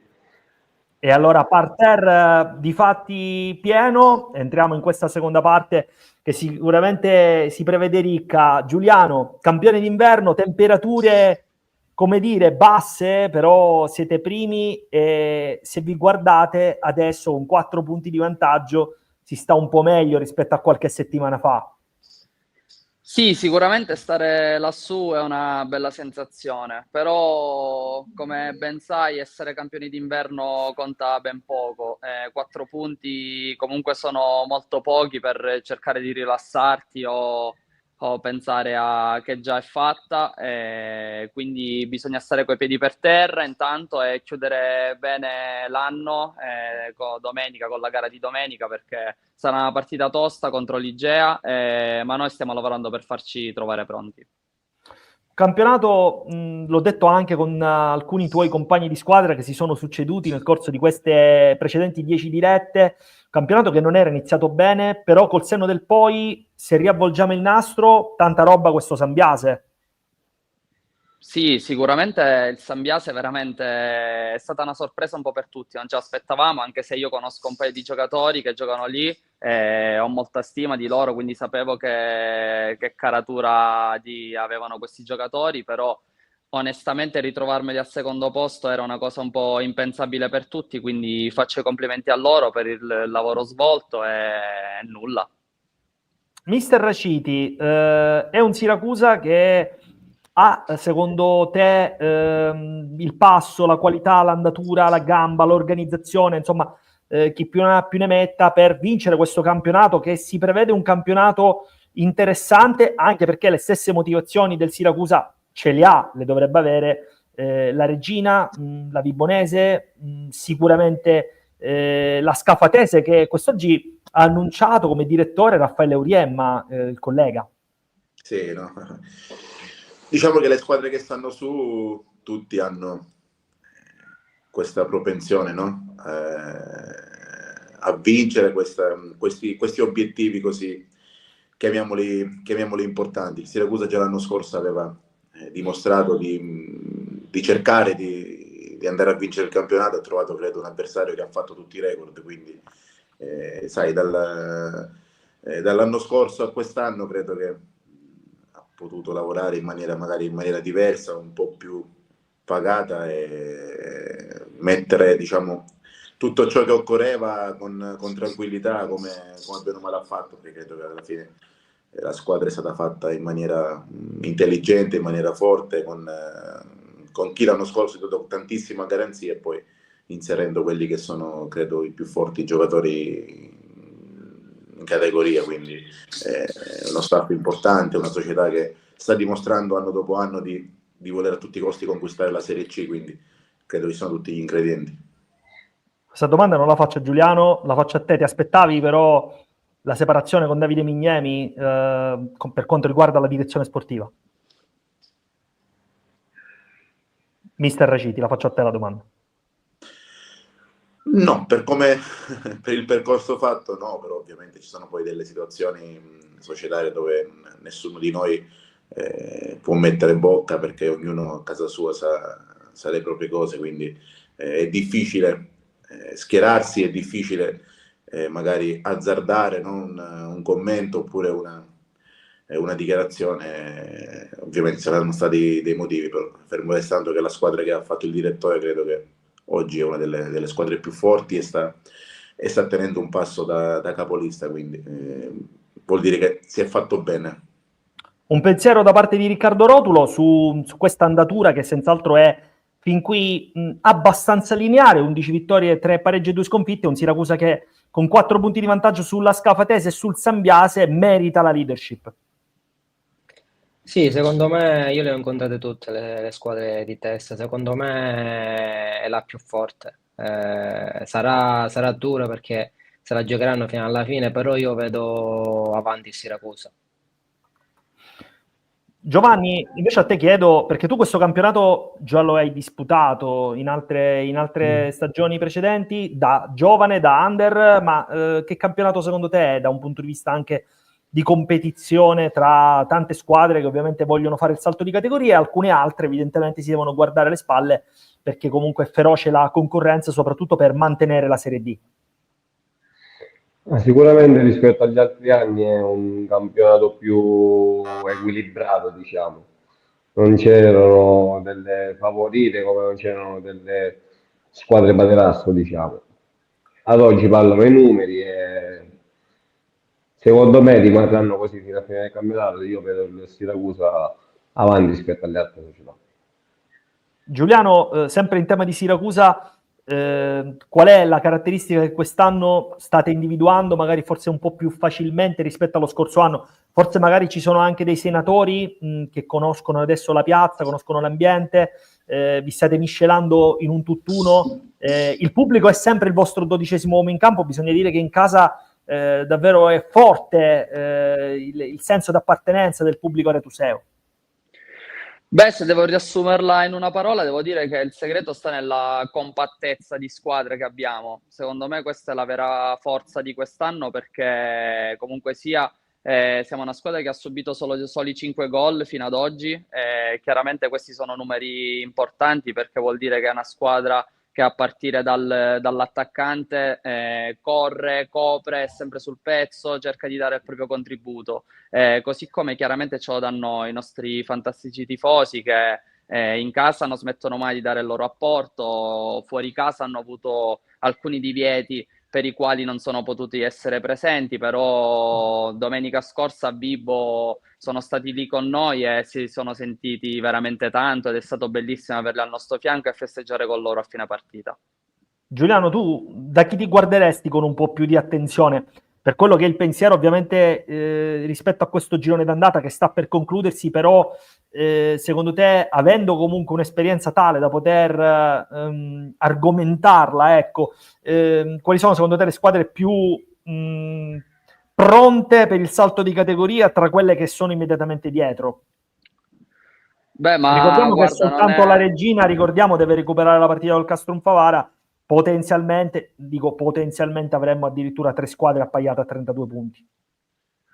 E allora parterre di fatti pieno, entriamo in questa seconda parte che sicuramente si prevede ricca. Giuliano, campione d'inverno, temperature, come dire, basse, però siete primi e se vi guardate adesso con 4 punti di vantaggio si sta un po' meglio rispetto a qualche settimana fa. Sì, sicuramente stare lassù è una bella sensazione, però come ben sai essere campioni d'inverno conta ben poco. 4 punti comunque sono molto pochi per cercare di rilassarti o pensare a che già è fatta, quindi bisogna stare coi piedi per terra intanto e chiudere bene l'anno domenica, con la gara di domenica, perché sarà una partita tosta contro l'Igea, ma noi stiamo lavorando per farci trovare pronti. Campionato, l'ho detto anche con alcuni tuoi compagni di squadra che si sono succeduti nel corso di queste precedenti 10 dirette, campionato che non era iniziato bene, però col senno del poi, se riavvolgiamo il nastro, tanta roba questo Sambiase. Sì, sicuramente il Sambiase veramente è stata una sorpresa un po' per tutti, non ci aspettavamo, anche se io conosco un paio di giocatori che giocano lì e ho molta stima di loro, quindi sapevo che caratura avevano questi giocatori, però onestamente ritrovarmeli al secondo posto era una cosa un po' impensabile per tutti, quindi faccio i complimenti a loro per il lavoro svolto e nulla. Mister Raciti, è un Siracusa che ha, secondo te, il passo, la qualità, l'andatura, la gamba, l'organizzazione, insomma, chi più ne ha più ne metta per vincere questo campionato, che si prevede un campionato interessante, anche perché le stesse motivazioni del Siracusa ce le ha, le dovrebbe avere la Regina, la Vibonese, sicuramente la Scafatese, che quest'oggi ha annunciato come direttore Raffaele Auriemma, il collega. Sì, no. Diciamo che le squadre che stanno su, tutti hanno questa propensione, no? A vincere questi obiettivi così, chiamiamoli importanti. Il Siracusa già l'anno scorso aveva dimostrato di cercare di andare a vincere il campionato, ha trovato credo un avversario che ha fatto tutti i record, quindi sai, dall'anno scorso a quest'anno credo che ha potuto lavorare magari in maniera diversa, un po' più pagata e mettere, diciamo, tutto ciò che occorreva con tranquillità, come bene o male ha fatto, perché credo che alla fine la squadra è stata fatta in maniera intelligente, in maniera forte, con chi l'anno scorso ha dato tantissima garanzia e poi inserendo quelli che sono, credo, i più forti giocatori in categoria, quindi uno staff importante, una società che sta dimostrando anno dopo anno di voler a tutti i costi conquistare la Serie C, quindi credo ci sono tutti gli ingredienti. Questa domanda non la faccio a Giuliano, la faccio a te. Ti aspettavi però la separazione con Davide Mignemi per quanto riguarda la direzione sportiva? Mister Raciti, la faccio a te la domanda. No, per come per il percorso fatto, no, però ovviamente ci sono poi delle situazioni societarie dove nessuno di noi può mettere bocca perché ognuno a casa sua sa le proprie cose, quindi è difficile schierarsi, è difficile magari azzardare, no, un commento oppure una dichiarazione. Ovviamente saranno stati dei motivi, però fermo restando che la squadra che ha fatto il direttore credo che oggi è una delle squadre più forti e sta tenendo un passo da capolista, quindi vuol dire che si è fatto bene. Un pensiero da parte di Riccardo Rotulo su questa andatura che senz'altro è fin qui abbastanza lineare, 11 vittorie, 3 pareggi e 2 sconfitte, un Siracusa che con 4 punti di vantaggio sulla Scafatese e sul Sambiase merita la leadership. Sì, secondo me io le ho incontrate tutte le squadre di testa, secondo me è la più forte. Sarà dura perché se la giocheranno fino alla fine, però io vedo avanti il Siracusa. Giovanni, invece a te chiedo, perché tu questo campionato già lo hai disputato in altre stagioni precedenti, da giovane, da under, ma che campionato secondo te è da un punto di vista anche di competizione tra tante squadre che ovviamente vogliono fare il salto di categoria e alcune altre evidentemente si devono guardare le spalle perché comunque è feroce la concorrenza soprattutto per mantenere la Serie D? Sicuramente rispetto agli altri anni è un campionato più equilibrato, diciamo. Non c'erano delle favorite come non c'erano delle squadre paterasco, diciamo. Ad oggi parlano i numeri e secondo me rimarranno così fino a fine del campionato. Io vedo il Siracusa avanti rispetto alle altre società. Giuliano, sempre in tema di Siracusa, qual è la caratteristica che quest'anno state individuando, magari forse un po' più facilmente rispetto allo scorso anno? Forse magari ci sono anche dei senatori che conoscono adesso la piazza, conoscono l'ambiente, vi state miscelando in un tutt'uno. Il pubblico è sempre il vostro 12° uomo in campo, bisogna dire che in casa davvero è forte il senso d'appartenenza del pubblico aretuseo. Beh, se devo riassumerla in una parola, devo dire che il segreto sta nella compattezza di squadre che abbiamo. Secondo me questa è la vera forza di quest'anno perché comunque sia siamo una squadra che ha subito soli 5 gol fino ad oggi. Chiaramente questi sono numeri importanti perché vuol dire che è una squadra che a partire dall'attaccante corre, copre, è sempre sul pezzo, cerca di dare il proprio contributo. Così come chiaramente ce lo danno i nostri fantastici tifosi che in casa non smettono mai di dare il loro apporto, fuori casa hanno avuto alcuni divieti per i quali non sono potuti essere presenti, però domenica scorsa a Vibo sono stati lì con noi e si sono sentiti veramente tanto ed è stato bellissimo averli al nostro fianco e festeggiare con loro a fine partita. Giuliano, tu da chi ti guarderesti con un po' più di attenzione? Per quello che è il pensiero, ovviamente, rispetto a questo girone d'andata che sta per concludersi, però secondo te, avendo comunque un'esperienza tale da poter argomentarla, ecco, quali sono secondo te le squadre più pronte per il salto di categoria tra quelle che sono immediatamente dietro? Beh, ma Ricordiamo che guarda, non soltanto la è... Regina, ricordiamo, deve recuperare la partita col Castrum Favara. Potenzialmente avremmo addirittura 3 squadre appaiate a 32 punti.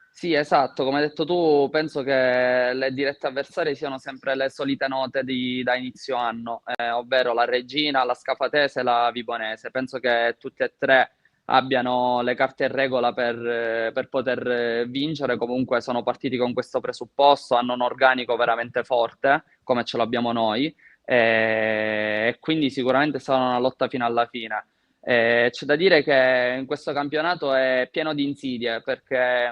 Sì, esatto, come hai detto tu, penso che le dirette avversarie siano sempre le solite note da inizio anno, ovvero la Regina, la Scafatese e la Vibonese. Penso che tutte e tre abbiano le carte in regola per poter vincere, comunque sono partiti con questo presupposto, hanno un organico veramente forte, come ce l'abbiamo noi, e quindi sicuramente sarà una lotta fino alla fine. C'è da dire che in questo campionato è pieno di insidie perché,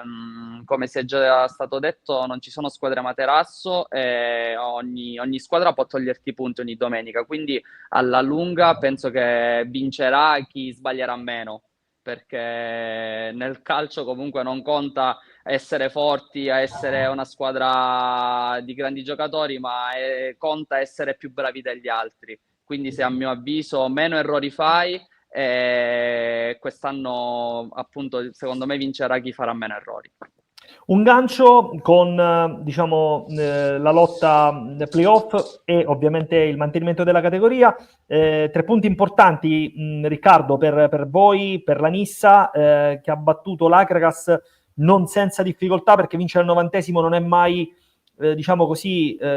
come si è già stato detto, non ci sono squadre materasso e ogni squadra può toglierti punti ogni domenica. Quindi alla lunga penso che vincerà chi sbaglierà meno perché nel calcio comunque non conta essere forti, a essere una squadra di grandi giocatori, ma conta essere più bravi degli altri. Quindi se a mio avviso meno errori fai, quest'anno appunto secondo me vincerà chi farà meno errori. Un gancio con la lotta playoff e ovviamente il mantenimento della categoria. 3 punti importanti, Riccardo, per voi, per la Nissa, che ha battuto l'Akragas non senza difficoltà, perché vincere al 90° non è mai,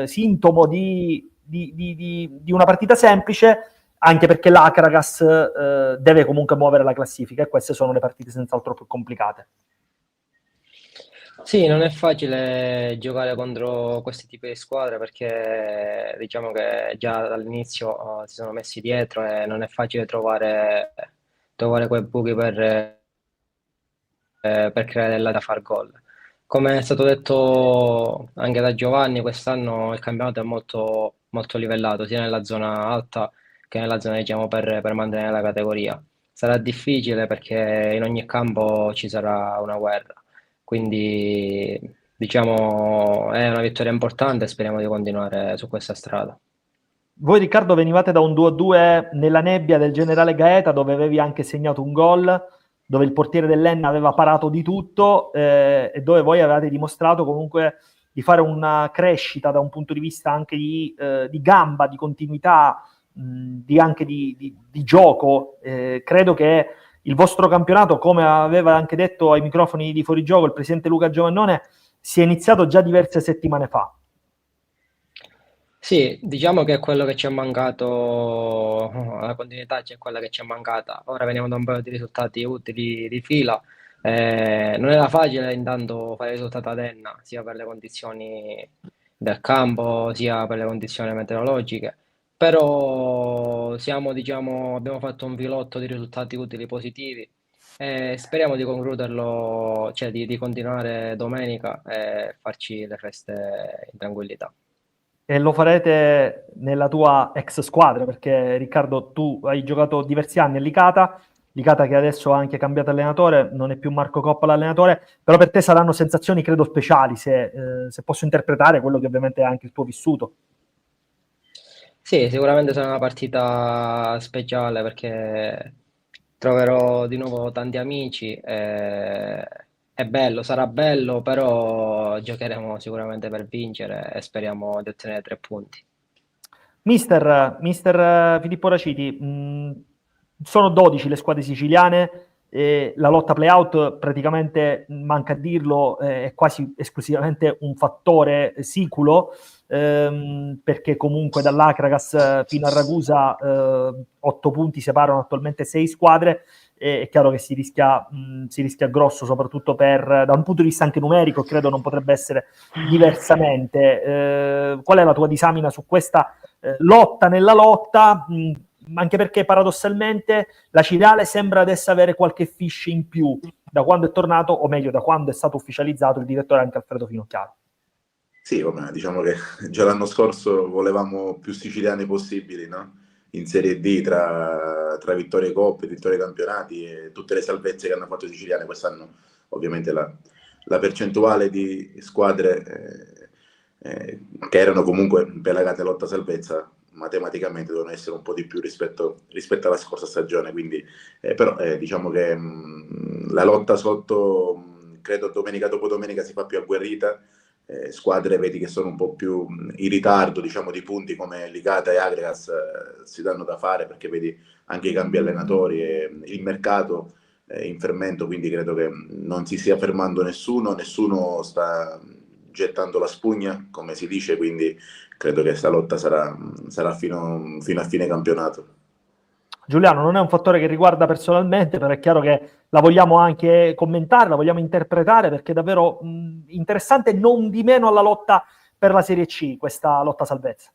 sintomo di una partita semplice, anche perché l'Akragas deve comunque muovere la classifica, e queste sono le partite senz'altro più complicate. Sì, non è facile giocare contro questi tipi di squadre, perché diciamo che già dall'inizio si sono messi dietro e non è facile trovare quei buchi per creare da far gol. Come è stato detto anche da Giovanni, quest'anno il campionato è molto, molto livellato, sia nella zona alta che nella zona, diciamo, per mantenere la categoria. Sarà difficile perché in ogni campo ci sarà una guerra. Quindi, diciamo, è una vittoria importante e speriamo di continuare su questa strada. Voi, Riccardo, venivate da un 2-2 nella nebbia del generale Gaeta, dove avevi anche segnato un gol, dove il portiere dell'Enna aveva parato di tutto, e dove voi avevate dimostrato comunque di fare una crescita da un punto di vista anche di gamba, di continuità, anche di gioco. Credo che il vostro campionato, come aveva anche detto ai microfoni di Fuorigioco il presidente Luca Giovannone, sia iniziato già diverse settimane fa. Sì, diciamo che è quello che ci è mancato, la continuità c'è quella che ci è mancata. Ora veniamo da un paio di risultati utili di fila. Non era facile intanto fare risultato ad Enna, sia per le condizioni del campo, sia per le condizioni meteorologiche. Però abbiamo fatto un filotto di risultati utili positivi e speriamo di concluderlo, cioè di continuare domenica e farci le feste in tranquillità. E lo farete nella tua ex squadra, perché Riccardo, tu hai giocato diversi anni a Licata che adesso ha anche cambiato allenatore, non è più Marco Coppa l'allenatore, però per te saranno sensazioni credo speciali, se posso interpretare quello che ovviamente è anche il tuo vissuto. Sì, sicuramente sarà una partita speciale perché troverò di nuovo tanti amici. È bello, sarà bello, però giocheremo sicuramente per vincere e speriamo di ottenere 3 punti. Mister Filippo Raciti, sono 12 le squadre siciliane, la lotta play-out praticamente, manca a dirlo, è quasi esclusivamente un fattore siculo, perché comunque dall'Akragas fino a Ragusa 8 punti separano attualmente 6 squadre. È chiaro che si rischia grosso, soprattutto da un punto di vista anche numerico, credo non potrebbe essere diversamente. Qual è la tua disamina su questa lotta nella lotta? Anche perché paradossalmente la Cirale sembra adesso avere qualche fiche in più da quando è tornato, o meglio da quando è stato ufficializzato il direttore anche Alfredo Finocchiaro. Sì, vabbè, diciamo che già l'anno scorso volevamo più siciliani possibili, no? In Serie D, tra vittorie coppe, vittorie campionati e tutte le salvezze che hanno fatto i siciliani. Quest'anno ovviamente la percentuale di squadre che erano comunque pelagate a lotta salvezza matematicamente devono essere un po' di più rispetto alla scorsa stagione, quindi però diciamo che la lotta sotto credo domenica dopo domenica si fa più agguerrita. Squadre vedi che sono un po' più in ritardo, diciamo, di punti come Licata e Akragas si danno da fare, perché vedi anche i cambi allenatori e il mercato in fermento, quindi credo che non si stia fermando nessuno sta gettando la spugna, come si dice, quindi credo che questa lotta sarà fino a fine campionato. Giuliano, non è un fattore che riguarda personalmente, però è chiaro che la vogliamo anche commentare, la vogliamo interpretare, perché è davvero interessante, non di meno alla lotta per la Serie C, questa lotta salvezza.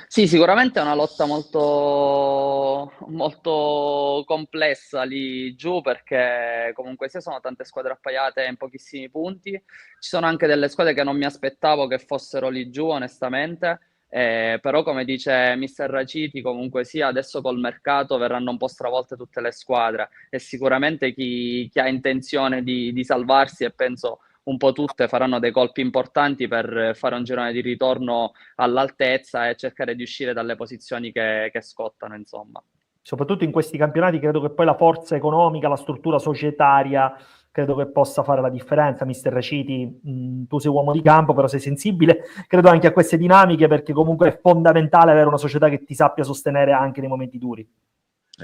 Sì, sicuramente è una lotta molto, molto complessa lì giù, perché comunque sia sono tante squadre appaiate in pochissimi punti. Ci sono anche delle squadre che non mi aspettavo che fossero lì giù, onestamente. Però come dice Mister Raciti, comunque sia adesso col mercato verranno un po' stravolte tutte le squadre, e sicuramente chi ha intenzione di salvarsi, e penso un po' tutte, faranno dei colpi importanti per fare un girone di ritorno all'altezza e cercare di uscire dalle posizioni che scottano, insomma. Soprattutto in questi campionati credo che poi la forza economica, la struttura societaria credo che possa fare la differenza. Mister Reciti, tu sei uomo di campo, però sei sensibile, credo anche a queste dinamiche, perché comunque è fondamentale avere una società che ti sappia sostenere anche nei momenti duri.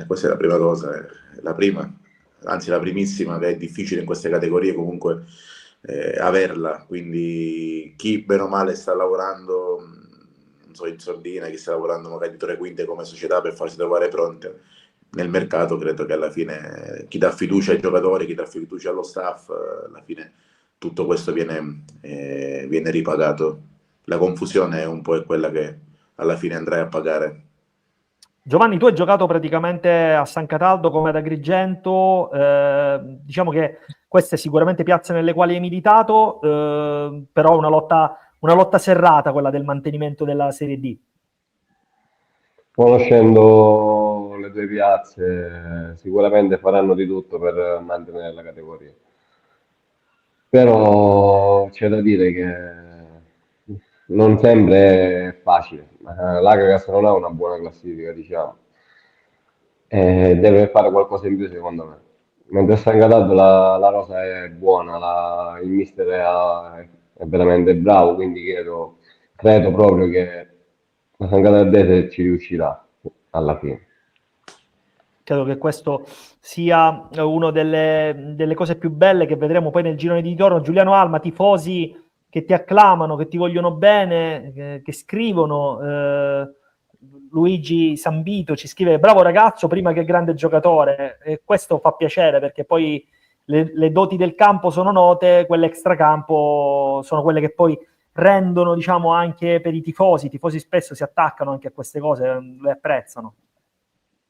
Questa è la prima cosa, la prima, anzi la primissima, che è difficile in queste categorie comunque averla, quindi chi bene o male sta lavorando, non so, in sordina, chi sta lavorando magari dietro le quinte come società per farsi trovare pronte nel mercato, credo che alla fine chi dà fiducia ai giocatori, chi dà fiducia allo staff, alla fine tutto questo viene ripagato. La confusione è un po' quella che alla fine andrai a pagare. Giovanni, tu hai giocato praticamente a San Cataldo come ad Agrigento, diciamo che queste sicuramente piazze nelle quali hai militato, però una lotta serrata, quella del mantenimento della Serie D. Conoscendo le due piazze, sicuramente faranno di tutto per mantenere la categoria. Però c'è da dire che non sempre è facile. L'Agragas non ha una buona classifica, diciamo, e deve fare qualcosa in più, secondo me. Mentre a San Cataldo la rosa è buona, il mister è veramente bravo, quindi credo proprio che la San Cataldese ci riuscirà alla fine. Credo che questo sia una delle cose più belle che vedremo poi nel girone di ritorno. Giuliano Alma, tifosi che ti acclamano, che ti vogliono bene, che scrivono. Luigi Sambito ci scrive: bravo ragazzo, prima che grande giocatore. E questo fa piacere, perché poi le doti del campo sono note, quelle extracampo sono quelle che poi rendono, diciamo, anche per i tifosi. I tifosi spesso si attaccano anche a queste cose, le apprezzano.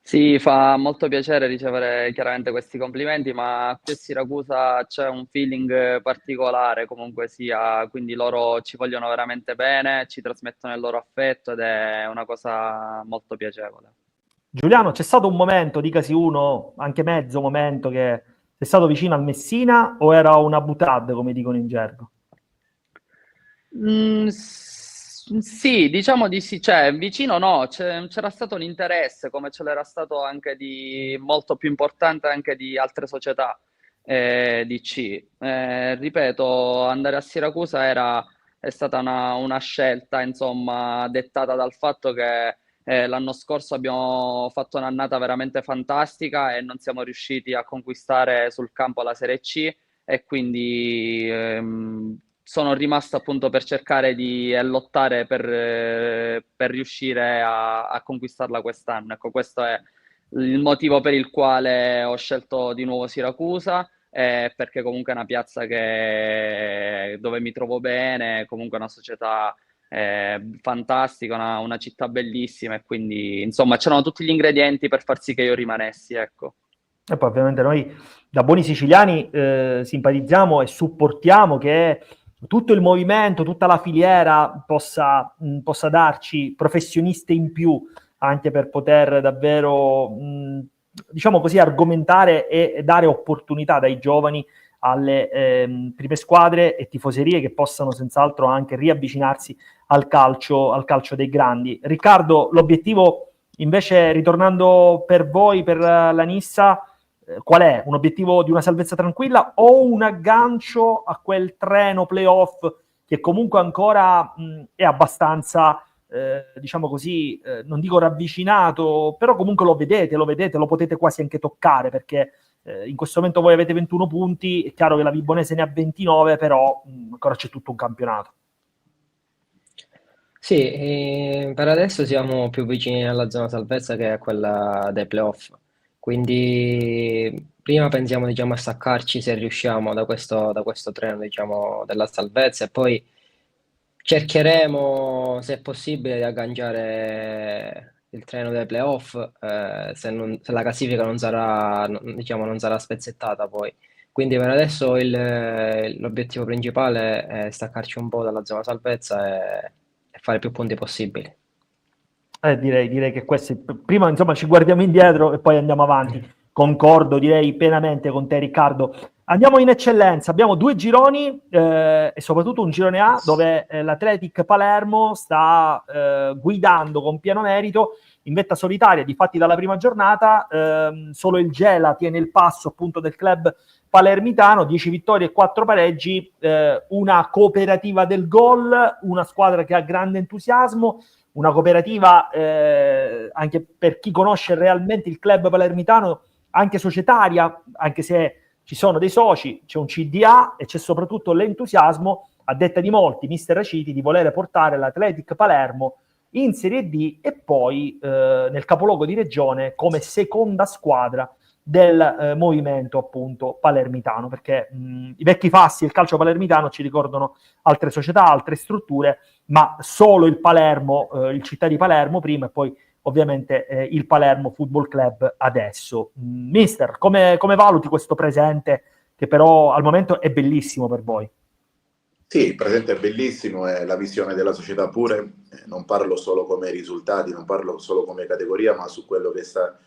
Sì, fa molto piacere ricevere chiaramente questi complimenti, ma qui a Siracusa c'è un feeling particolare comunque sia, quindi loro ci vogliono veramente bene, ci trasmettono il loro affetto ed è una cosa molto piacevole. Giuliano, c'è stato un momento, dicasi uno, anche mezzo momento, che sei stato vicino al Messina, o era una boutade, come dicono in gergo? Sì, diciamo di sì, cioè vicino no, c'era stato un interesse, come ce l'era stato anche di molto più importante anche di altre società di C. Ripeto, andare a Siracusa è stata una scelta, insomma, dettata dal fatto che l'anno scorso abbiamo fatto un'annata veramente fantastica e non siamo riusciti a conquistare sul campo la Serie C, e quindi sono rimasto appunto per cercare di lottare per riuscire a conquistarla quest'anno. Ecco, questo è il motivo per il quale ho scelto di nuovo Siracusa, perché comunque è una piazza dove mi trovo bene, comunque è una società fantastica, una città bellissima, e quindi insomma c'erano tutti gli ingredienti per far sì che io rimanessi, ecco. E poi ovviamente noi da buoni siciliani simpatizziamo e supportiamo che tutto il movimento, tutta la filiera possa darci professioniste in più, anche per poter davvero, diciamo così, argomentare e dare opportunità dai giovani alle prime squadre e tifoserie che possano senz'altro anche riavvicinarsi al calcio dei grandi. Riccardo, l'obiettivo invece, ritornando per voi, per la Nissa, qual è? Un obiettivo di una salvezza tranquilla o un aggancio a quel treno playoff che comunque ancora è abbastanza, diciamo così, non dico ravvicinato, però comunque lo vedete, lo potete quasi anche toccare, perché in questo momento voi avete 21 punti, è chiaro che la Vibonese ne ha 29, però ancora c'è tutto un campionato. Sì, per adesso siamo più vicini alla zona salvezza che a quella dei playoff. Quindi prima pensiamo, diciamo, a staccarci, se riusciamo, da questo treno, diciamo, della salvezza, e poi cercheremo, se è possibile, di agganciare il treno dei playoff, se la classifica non sarà, diciamo, non sarà spezzettata poi. Quindi per adesso l'obiettivo principale è staccarci un po' dalla zona salvezza e fare più punti possibili. Direi che questi, prima insomma ci guardiamo indietro e poi andiamo avanti. Concordo, direi pienamente con te, Riccardo. Andiamo in eccellenza, abbiamo 2 gironi e soprattutto un girone A dove l'Athletic Palermo sta guidando con pieno merito in vetta solitaria. Difatti dalla prima giornata solo il Gela tiene il passo appunto del club palermitano, 10 vittorie e 4 pareggi, una cooperativa del gol, una squadra che ha grande entusiasmo, una cooperativa anche per chi conosce realmente il club palermitano, anche societaria, anche se ci sono dei soci, c'è un CDA e c'è soprattutto l'entusiasmo, a detta di molti, mister Raciti, di volere portare l'Athletic Palermo in Serie D e poi nel capoluogo di regione come seconda squadra del movimento appunto palermitano, perché i vecchi fasti del calcio palermitano ci ricordano altre società, altre strutture, ma solo il Palermo, il Città di Palermo prima e poi ovviamente il Palermo Football Club adesso. Mister, come valuti questo presente che però al momento è bellissimo per voi? Sì, il presente è bellissimo, è la visione della società pure, non parlo solo come risultati, non parlo solo come categoria, ma su quello che sta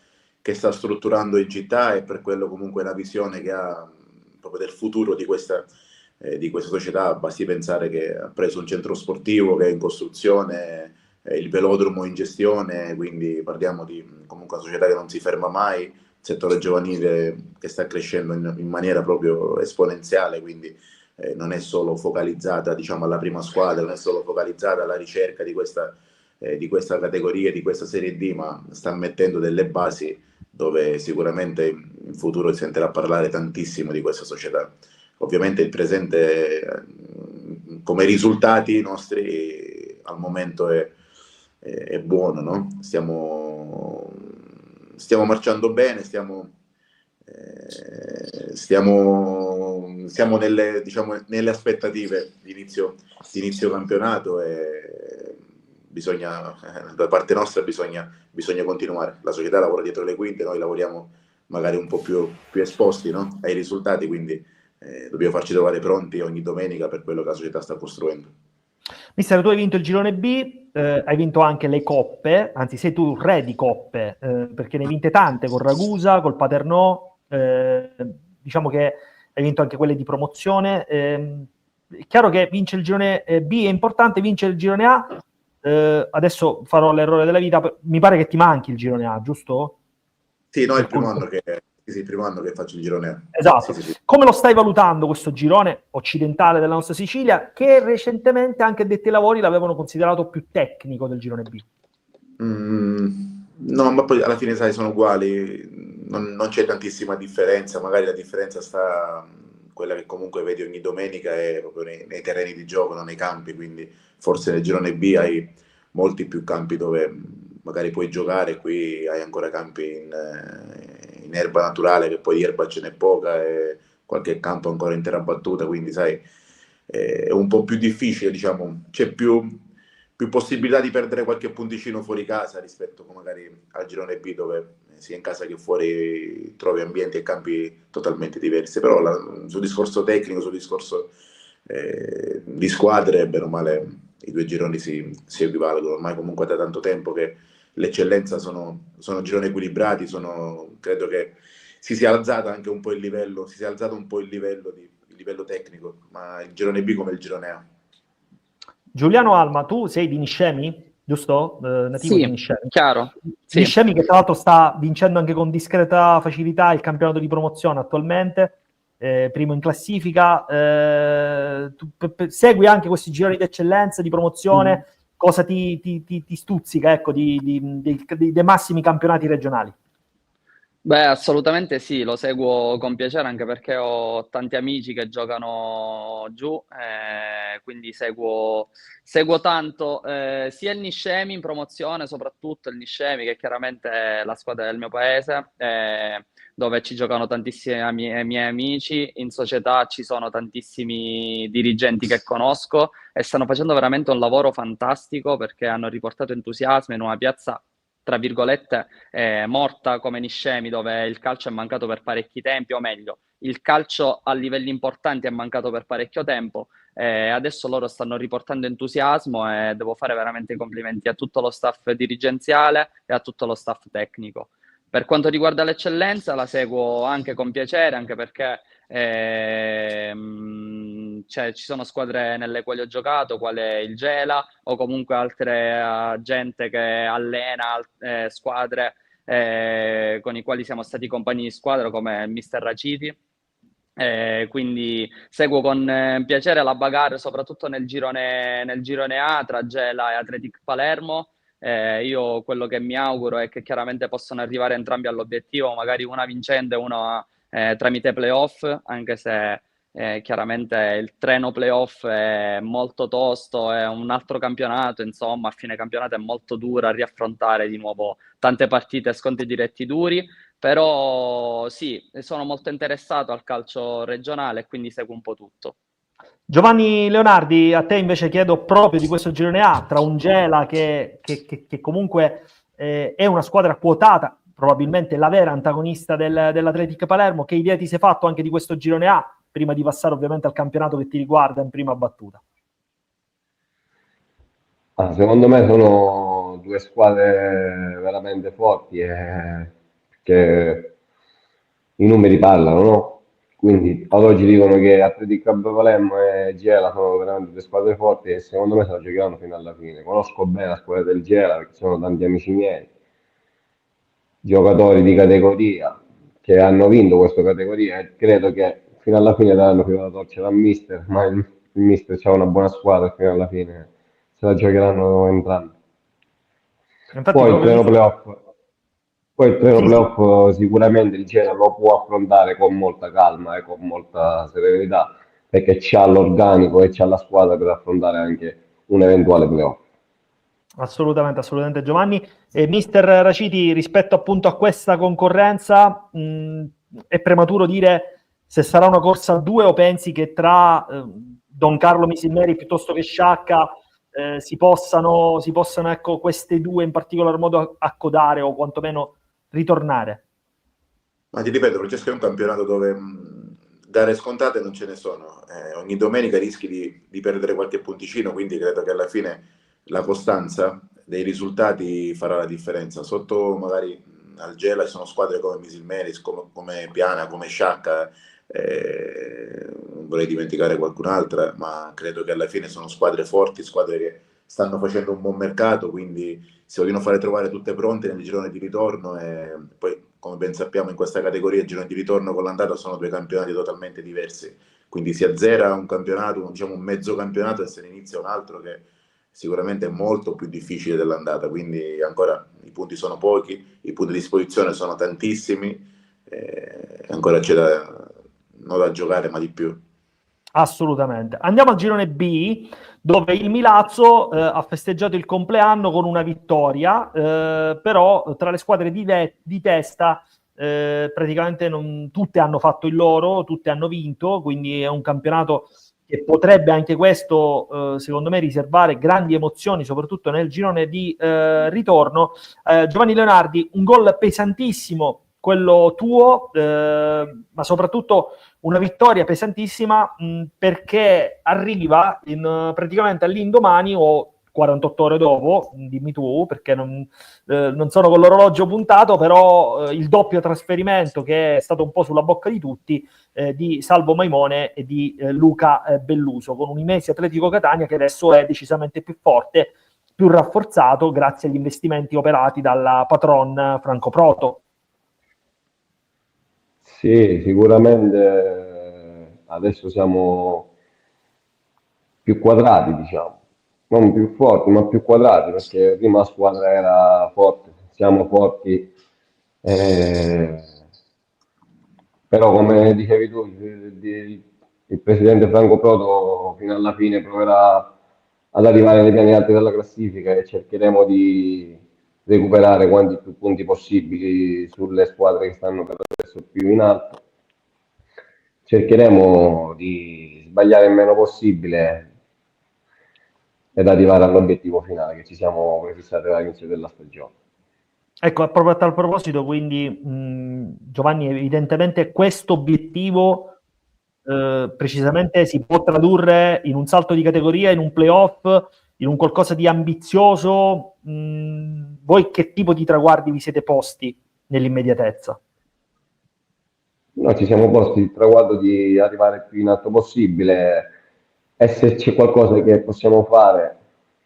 strutturando in città e per quello comunque la visione che ha proprio del futuro di questa società. Basti pensare che ha preso un centro sportivo che è in costruzione, il velodromo in gestione, quindi parliamo di comunque una società che non si ferma mai, il settore giovanile che sta crescendo in maniera proprio esponenziale, quindi non è solo focalizzata, diciamo, alla prima squadra, non è solo focalizzata alla ricerca di questa categoria, di questa Serie D, ma sta mettendo delle basi dove sicuramente in futuro si sentirà parlare tantissimo di questa società. Ovviamente il presente, come risultati nostri, al momento è buono, no? Stiamo marciando bene, stiamo nelle, diciamo, nelle aspettative di inizio campionato e bisogna, da parte nostra bisogna continuare. La società lavora dietro le quinte, noi lavoriamo magari un po' più esposti, no? Ai risultati, quindi dobbiamo farci trovare pronti ogni domenica per quello che la società sta costruendo. Mister, tu hai vinto il girone B, hai vinto anche le coppe, anzi sei tu re di coppe, perché ne hai vinte tante con Ragusa, col Paternò, diciamo che hai vinto anche quelle di promozione. È chiaro che vincere il girone B è importante, vincere il girone A, adesso farò l'errore della vita, mi pare che ti manchi il girone A, giusto? Sì, no, è il primo anno che faccio il girone A. Esatto. Sì. Come lo stai valutando questo girone occidentale della nostra Sicilia, che recentemente anche addetti ai lavori l'avevano considerato più tecnico del girone B? No, ma poi alla fine, sai, sono uguali, non c'è tantissima differenza, magari la differenza sta quella che comunque vedi ogni domenica è proprio nei terreni di gioco, non nei campi, quindi forse nel girone B hai molti più campi dove magari puoi giocare, qui hai ancora campi in erba naturale, che poi di erba ce n'è poca e qualche campo ancora in terra battuta, quindi sai, è un po' più difficile, diciamo, c'è più possibilità di perdere qualche punticino fuori casa rispetto magari al girone B, dove sia in casa che fuori trovi ambienti e campi totalmente diversi. Però sul discorso tecnico, sul discorso di squadre, bene o male i due gironi si equivalgono ormai comunque da tanto tempo, che l'eccellenza sono gironi equilibrati, credo che si sia alzato anche un po' il livello, il livello tecnico, ma il girone B come il girone A. Giuliano Alma, tu sei di Niscemi, giusto? Nativo di Sì, Niscemi. chiaro. Sì. Niscemi che tra l'altro sta vincendo anche con discreta facilità il campionato di promozione attualmente, primo in classifica. Tu segui anche questi gironi d'eccellenza, di promozione, cosa ti stuzzica, ecco, dei massimi campionati regionali? Beh, assolutamente sì, lo seguo con piacere anche perché ho tanti amici che giocano giù, quindi seguo tanto sia il Niscemi in promozione, soprattutto il Niscemi, che chiaramente è la squadra del mio paese, dove ci giocano tantissimi miei amici. In società ci sono tantissimi dirigenti che conosco e stanno facendo veramente un lavoro fantastico, perché hanno riportato entusiasmo in una piazza, tra virgolette, morta come Niscemi, dove il calcio è mancato per parecchi tempi, o meglio, il calcio a livelli importanti è mancato per parecchio tempo. Adesso loro stanno riportando entusiasmo e devo fare veramente i complimenti a tutto lo staff dirigenziale e a tutto lo staff tecnico. Per quanto riguarda l'eccellenza, la seguo anche con piacere, anche perché ci sono squadre nelle quali ho giocato, quale il Gela, o comunque altre gente che allena squadre con i quali siamo stati compagni di squadra, come il mister Raciti. Quindi seguo con piacere la bagarre, soprattutto nel girone A tra Gela e Athletic Palermo. Io quello che mi auguro è che chiaramente possano arrivare entrambi all'obiettivo, magari una vincendo e una tramite playoff, anche se chiaramente il treno playoff è molto tosto, è un altro campionato, insomma, a fine campionato è molto duro a riaffrontare di nuovo tante partite e scontri diretti duri. Però sì, sono molto interessato al calcio regionale e quindi seguo un po' tutto. Giovanni Leonardi, a te invece chiedo proprio di questo girone A, tra un Gela che comunque è una squadra quotata, probabilmente la vera antagonista dell'Athletic Palermo, che idea ti sei fatto anche di questo girone A, prima di passare ovviamente al campionato che ti riguarda in prima battuta? Secondo me sono due squadre veramente forti che i numeri parlano, no? Quindi ad oggi dicono che Athletic Palermo e Gela sono veramente due squadre forti e secondo me se la giocheranno fino alla fine. Conosco bene la squadra del Gela perché sono tanti amici miei, giocatori di categoria che hanno vinto questa categoria e credo che fino alla fine daranno fino alla torcere al mister, ma il mister c'ha una buona squadra e fino alla fine se la giocheranno entrambi. Infatti Poi il proprio treno playoff, poi il treno sì, sì. playoff sicuramente il Genoa lo può affrontare con molta calma e con molta serenità perché c'ha l'organico e c'ha la squadra per affrontare anche un eventuale playoff. Assolutamente, assolutamente Giovanni. E Mister Raciti, rispetto appunto a questa concorrenza, è prematuro dire se sarà una corsa a due o pensi che tra Don Carlo Misilmeri piuttosto che Sciacca si possano ecco, queste due in particolar modo accodare o quantomeno ritornare? Ma ti ripeto, Francesco, è un campionato dove gare scontate non ce ne sono. Ogni domenica rischi di perdere qualche punticino, quindi credo che alla fine la costanza dei risultati farà la differenza. Sotto magari al Gela ci sono squadre come Misilmeris, come Piana, come Sciacca, non vorrei dimenticare qualcun'altra, ma credo che alla fine sono squadre forti, squadre che stanno facendo un buon mercato, quindi si vogliono fare trovare tutte pronte nel girone di ritorno e poi, come ben sappiamo, in questa categoria il girone di ritorno con l'andata sono due campionati totalmente diversi, quindi si azzera un campionato, diciamo un mezzo campionato e se ne inizia un altro che sicuramente è molto più difficile dell'andata, quindi ancora i punti sono pochi, i punti a disposizione sono tantissimi, ancora c'è non da giocare ma di più. Assolutamente. Andiamo al girone B, dove il Milazzo ha festeggiato il compleanno con una vittoria, però tra le squadre di testa praticamente non tutte hanno fatto il loro, tutte hanno vinto, quindi è un campionato che potrebbe anche questo, secondo me, riservare grandi emozioni, soprattutto nel girone di ritorno. Giovanni Leonardi, un gol pesantissimo, quello tuo, ma soprattutto una vittoria pesantissima perché arriva praticamente all'indomani o 48 ore dopo, dimmi tu, perché non sono con l'orologio puntato, però il doppio trasferimento che è stato un po' sulla bocca di tutti di Salvo Maimone e di Luca Belluso, con un Imesi Atletico Catania che adesso è decisamente più forte, più rafforzato grazie agli investimenti operati dalla patron Franco Proto. Sì, sicuramente adesso siamo più quadrati, diciamo, non più forti, ma più quadrati, perché prima la squadra era forte, siamo forti, eh, però come dicevi tu, il presidente Franco Proto fino alla fine proverà ad arrivare nei piani alti della classifica e cercheremo di recuperare quanti più punti possibili sulle squadre che stanno per adesso più in alto. Cercheremo di sbagliare il meno possibile ed arrivare all'obiettivo finale che ci siamo prefissati all'inizio della stagione. Ecco, proprio a tal proposito, quindi Giovanni, evidentemente questo obiettivo precisamente si può tradurre in un salto di categoria, in un playoff, in un qualcosa di ambizioso. Voi che tipo di traguardi vi siete posti nell'immediatezza? Noi ci siamo posti il traguardo di arrivare il più in alto possibile e se c'è qualcosa che possiamo fare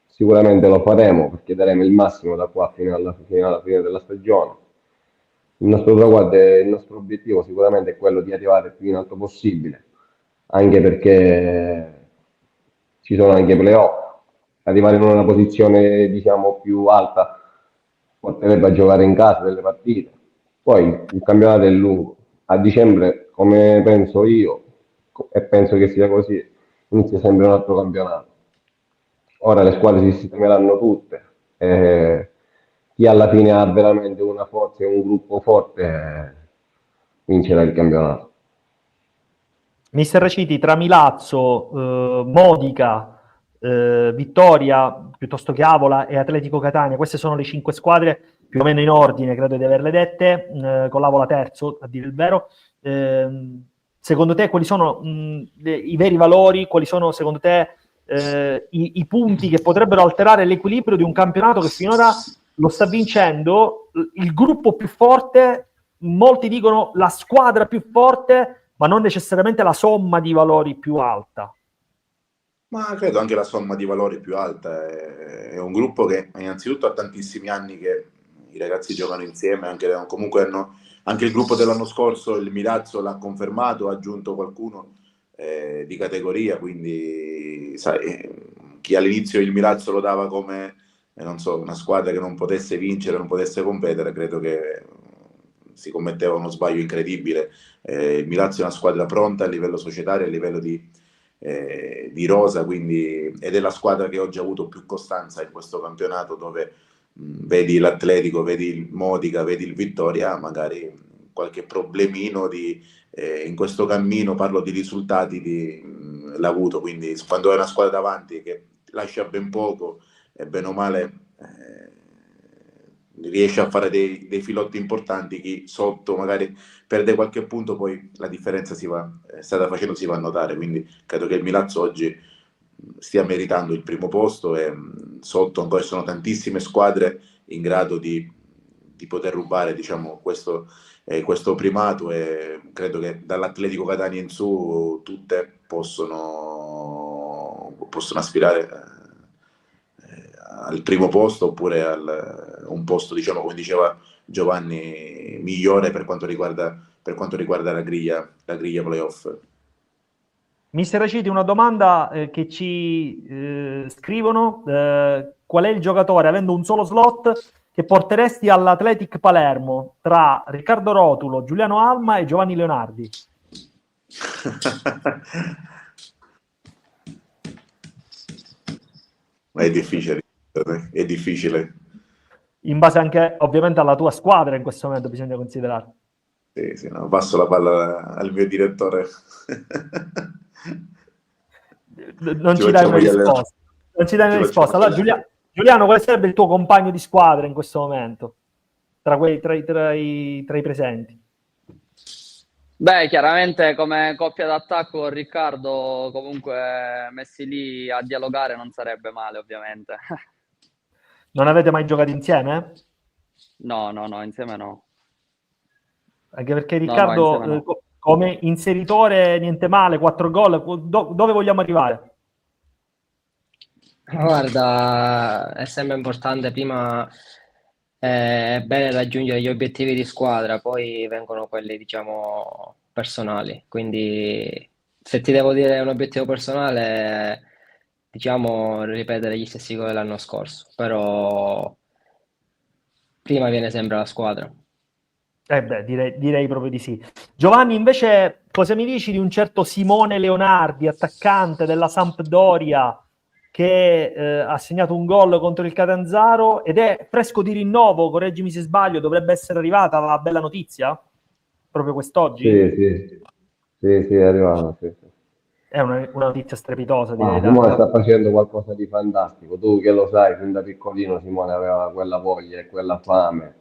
sicuramente lo faremo perché daremo il massimo da qua fino alla fine della stagione. Il nostro traguardo e il nostro obiettivo sicuramente è quello di arrivare il più in alto possibile, anche perché ci sono anche playoff. Arrivare in una posizione, diciamo, più alta porterebbe a giocare in casa delle partite. Poi il campionato è lungo. A dicembre, come penso io, e penso che sia così, inizia sempre un altro campionato. Ora le squadre si sistemeranno tutte. Chi alla fine ha veramente una forza e un gruppo forte vincerà il campionato. Mister Raciti, tra Milazzo, Modica, Vittoria, piuttosto che Avola e Atletico Catania, queste sono le 5 squadre più o meno in ordine, credo di averle dette, con l'Avola terzo, a dire il vero. Secondo te quali sono i veri valori, quali sono secondo te i punti che potrebbero alterare l'equilibrio di un campionato che finora lo sta vincendo il gruppo più forte? Molti dicono la squadra più forte, ma non necessariamente la somma di valori più alta. Ma credo anche la somma di valori più alta. È un gruppo che innanzitutto ha tantissimi anni che i ragazzi giocano insieme, comunque anche il gruppo dell'anno scorso, il Milazzo l'ha confermato, ha aggiunto qualcuno di categoria, quindi sai, chi all'inizio il Milazzo lo dava come non so, una squadra che non potesse vincere, non potesse competere, credo che si commetteva uno sbaglio incredibile. Il Milazzo è una squadra pronta a livello societario, a livello di rosa, quindi, ed è la squadra che oggi ha avuto più costanza in questo campionato, dove vedi l'Atletico, vedi il Modica, vedi il Vittoria, magari qualche problemino in questo cammino, parlo di risultati, l'ha avuto, quindi quando è una squadra davanti che lascia ben poco e bene o male riesce a fare dei filotti importanti, chi sotto magari perde qualche punto, poi la differenza strada facendo si va a notare, quindi credo che il Milazzo oggi stia meritando il primo posto e sotto ancora ci sono tantissime squadre in grado di poter rubare, diciamo, questo primato, e credo che dall'Atletico Catania in su tutte possono aspirare al primo posto, oppure un posto, diciamo, come diceva Giovanni, migliore per quanto riguarda la griglia playoff. Mister Raciti, una domanda che ci scrivono: qual è il giocatore, avendo un solo slot, che porteresti all'Athletic Palermo tra Riccardo Rotulo, Giuliano Alma e Giovanni Leonardi? È difficile. È difficile. In base anche ovviamente alla tua squadra in questo momento bisogna considerare. Sì, no, passo la palla al mio direttore. Non ci dai una risposta. Non ci dai una risposta. Allora, Giuliano, quale sarebbe il tuo compagno di squadra in questo momento? Tra i presenti? Beh, chiaramente come coppia d'attacco con Riccardo, comunque messi lì a dialogare non sarebbe male, ovviamente. Non avete mai giocato insieme? No, insieme no. Anche perché Riccardo, no. come inseritore, niente male, 4 gol, dove vogliamo arrivare? Guarda, è sempre importante, prima è bene raggiungere gli obiettivi di squadra, poi vengono quelli, diciamo, personali. Quindi se ti devo dire un obiettivo personale, diciamo, ripetere gli stessi gol dell'anno scorso, però prima viene sempre la squadra. Direi proprio di sì. Giovanni, invece, cosa mi dici di un certo Simone Leonardi, attaccante della Sampdoria, che ha segnato un gol contro il Catanzaro ed è fresco di rinnovo, correggimi se sbaglio, dovrebbe essere arrivata la bella notizia proprio quest'oggi? Sì, è arrivato, sì. È una notizia strepitosa, direi. Simone sta facendo qualcosa di fantastico, tu che lo sai, fin da piccolino Simone aveva quella voglia e quella fame,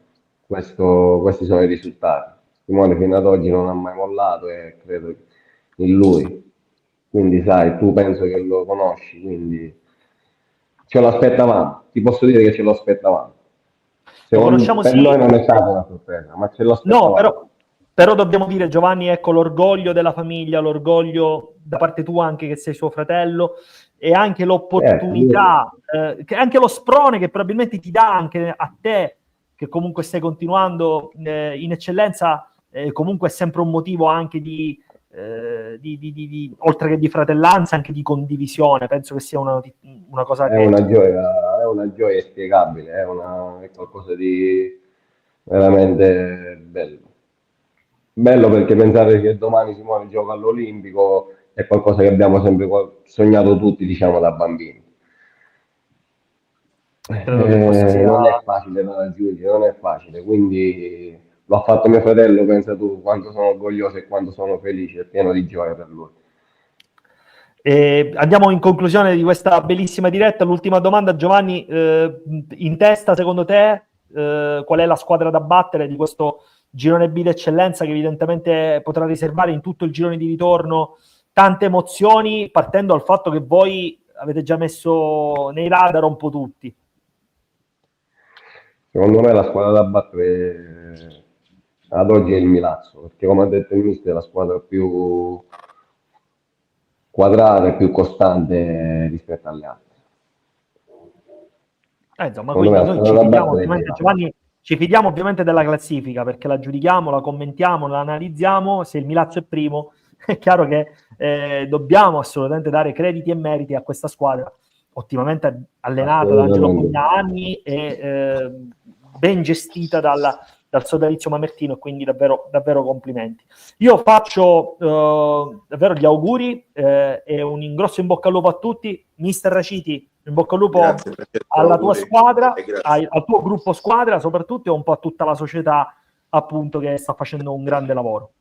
questi sono i risultati. Simone fino ad oggi non ha mai mollato e credo in lui, quindi sai, tu penso che lo conosci, quindi ce lo aspettavamo, ti posso dire che ce lo aspettavamo. Lo conosciamo, Per sì. noi non è stata una sorpresa, ma ce lo aspettavamo. No, però dobbiamo dire, Giovanni, ecco, l'orgoglio della famiglia, l'orgoglio da parte tua anche che sei suo fratello, e anche l'opportunità, anche lo sprone che probabilmente ti dà anche a te, che comunque stai continuando in eccellenza, comunque è sempre un motivo anche di oltre che di fratellanza, anche di condivisione. Penso che sia una cosa È una gioia, è una gioia inspiegabile, è qualcosa di veramente bello. Bello perché pensare che domani Simone gioca all'Olimpico è qualcosa che abbiamo sempre sognato tutti, diciamo, da bambini. credo che questo sia... Non è facile da raggiungere, non è facile, quindi l'ha fatto mio fratello, pensa tu quanto sono orgoglioso e quanto sono felice e pieno di gioia per lui. Andiamo in conclusione di questa bellissima diretta. L'ultima domanda, Giovanni, in testa secondo te qual è la squadra da battere di questo girone B d'eccellenza, che evidentemente potrà riservare in tutto il girone di ritorno tante emozioni, partendo dal fatto che voi avete già messo nei radar un po' tutti? Secondo me la squadra da battere ad oggi è il Milazzo, perché come ha detto il mister è la squadra più quadrata e più costante rispetto alle altre. Insomma, Secondo quindi me la noi squadra ci da fidiamo battere è il ovviamente, Milazzo. Giovanni, ci fidiamo ovviamente della classifica, perché la giudichiamo, la commentiamo, la analizziamo. Se il Milazzo è primo, è chiaro che dobbiamo assolutamente dare crediti e meriti a questa squadra, ottimamente allenata da Angelo Fogna anni e ben gestita dal sodalizio Mamertino, quindi davvero, davvero complimenti. Io faccio davvero gli auguri e un grosso in bocca al lupo a tutti. Mister Raciti, in bocca al lupo alla tua squadra, al tuo gruppo squadra soprattutto, e un po' a tutta la società, appunto, che sta facendo un grande lavoro.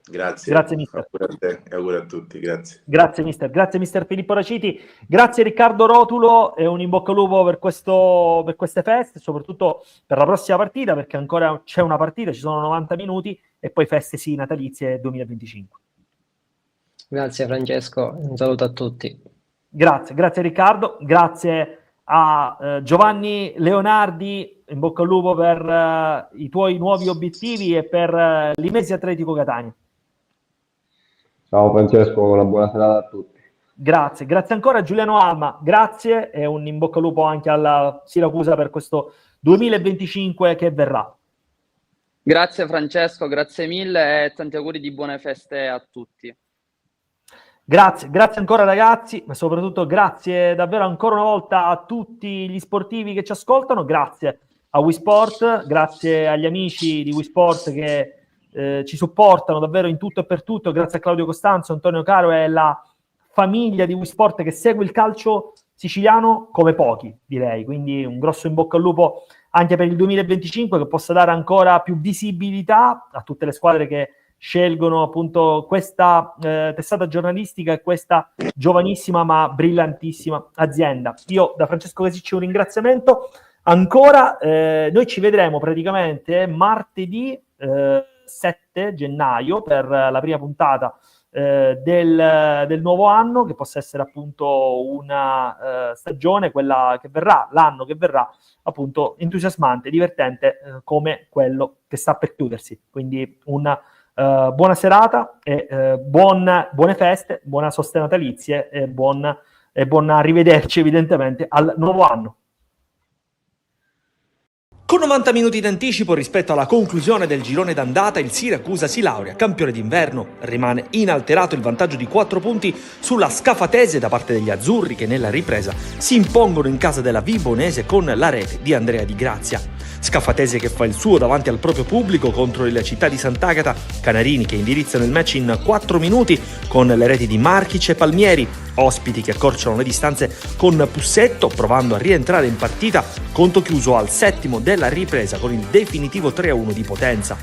Grazie mister. Auguri a te e auguri a tutti, grazie. Grazie mister Filippo Raciti, grazie Riccardo Rotulo, e un in bocca al lupo per queste feste, soprattutto per la prossima partita, perché ancora c'è una partita, ci sono 90 minuti e poi feste natalizie 2025. Grazie Francesco, un saluto a tutti. Grazie Riccardo, grazie a Giovanni Leonardi, in bocca al lupo per i tuoi nuovi obiettivi e per l'Imesi Atletico Catania. Ciao Francesco, una buona serata a tutti. Grazie ancora a Giuliano Alma, grazie, e un in bocca al lupo anche alla Siracusa per questo 2025 che verrà. Grazie Francesco, grazie mille e tanti auguri di buone feste a tutti. Grazie ancora ragazzi, ma soprattutto grazie davvero ancora una volta a tutti gli sportivi che ci ascoltano, grazie a WeSport, grazie agli amici di WeSport che ci supportano davvero in tutto e per tutto, grazie a Claudio Costanzo, Antonio Caro e la famiglia di WeSport che segue il calcio siciliano come pochi, direi. Quindi un grosso in bocca al lupo anche per il 2025, che possa dare ancora più visibilità a tutte le squadre che scelgono appunto questa testata giornalistica e questa giovanissima ma brillantissima azienda. Io da Francesco Casicci un ringraziamento ancora, noi ci vedremo praticamente martedì 7 gennaio per la prima puntata del nuovo anno, che possa essere appunto una stagione, quella che verrà, l'anno che verrà, appunto entusiasmante, divertente come quello che sta per chiudersi. Quindi una buona serata e buone feste, buona soste natalizie e buon arrivederci evidentemente al nuovo anno. Con 90 minuti d'anticipo rispetto alla conclusione del girone d'andata, il Siracusa si laurea campione d'inverno. Rimane inalterato il vantaggio di 4 punti sulla scafatese da parte degli azzurri, che nella ripresa si impongono in casa della Vibonese con la rete di Andrea Di Grazia. Scafatese che fa il suo davanti al proprio pubblico contro il Città di Sant'Agata, canarini che indirizzano il match in 4 minuti con le reti di Marchic e Palmieri, ospiti che accorciano le distanze con Pussetto provando a rientrare in partita, conto chiuso al settimo della ripresa con il definitivo 3-1 di Potenza.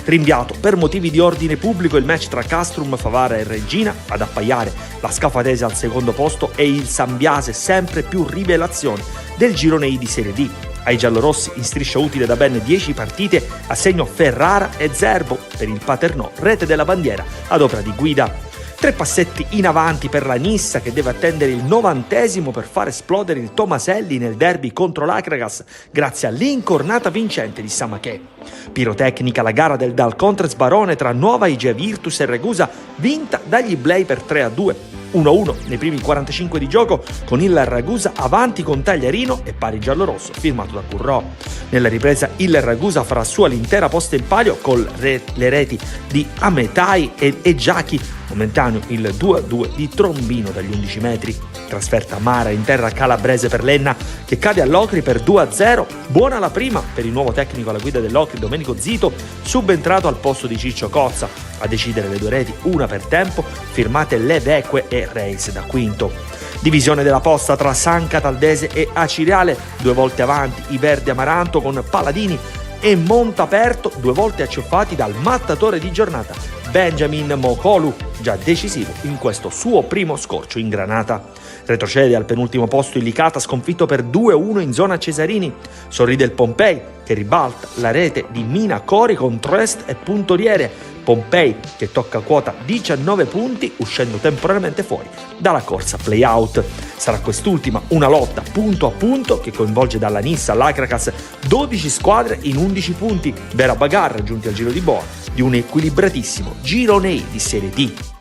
Rinviato per motivi di ordine pubblico il match tra Castrum, Favara e Regina, ad appaiare la Scafatese al secondo posto e il Sambiase sempre più rivelazione del girone I di Serie D. Ai giallorossi in striscia utile da ben 10 partite assegno Ferrara e Zerbo per il Paternò, rete della bandiera ad opera di Guida. 3 passetti in avanti per la Nissa, che deve attendere il 90° per far esplodere il Tomaselli nel derby contro l'Acragas grazie all'incornata vincente di Samachè. Pirotecnica la gara del Dal Contres Barone tra Nuova Igea Virtus e Regusa, vinta dagli Blei per 3-2. 1-1 nei primi 45 di gioco, con il Ragusa avanti con Tagliarino e pari giallorosso firmato da Currò. Nella ripresa il Ragusa farà sua l'intera posta in palio con le reti di Ametai e Giachi, momentaneo il 2-2 di Trombino dagli 11 metri. Trasferta amara in terra calabrese per l'Enna, che cade all'Ocri per 2-0. Buona la prima per il nuovo tecnico alla guida dell'Ocri, Domenico Zito, subentrato al posto di Ciccio Cozza. A decidere le 2 reti, una per tempo, firmate Leveque e Reis da quinto. Divisione della posta tra San Cataldese e Acireale, 2 volte avanti i Verdi Amaranto con Paladini e Montaperto, 2 volte accioffati dal mattatore di giornata Benjamin Mokolu, già decisivo in questo suo primo scorcio in Granata. Retrocede al penultimo posto il Licata, sconfitto per 2-1 in zona Cesarini. Sorride il Pompei, che ribalta la rete di Mina Cori con Trieste e Puntoriere. Pompei che tocca quota 19 punti, uscendo temporaneamente fuori dalla corsa play-out. Sarà quest'ultima una lotta punto a punto che coinvolge dalla Nissa all'Acracas 12 squadre in 11 punti, vera bagarre giunti al giro di boa di un equilibratissimo girone I di Serie D.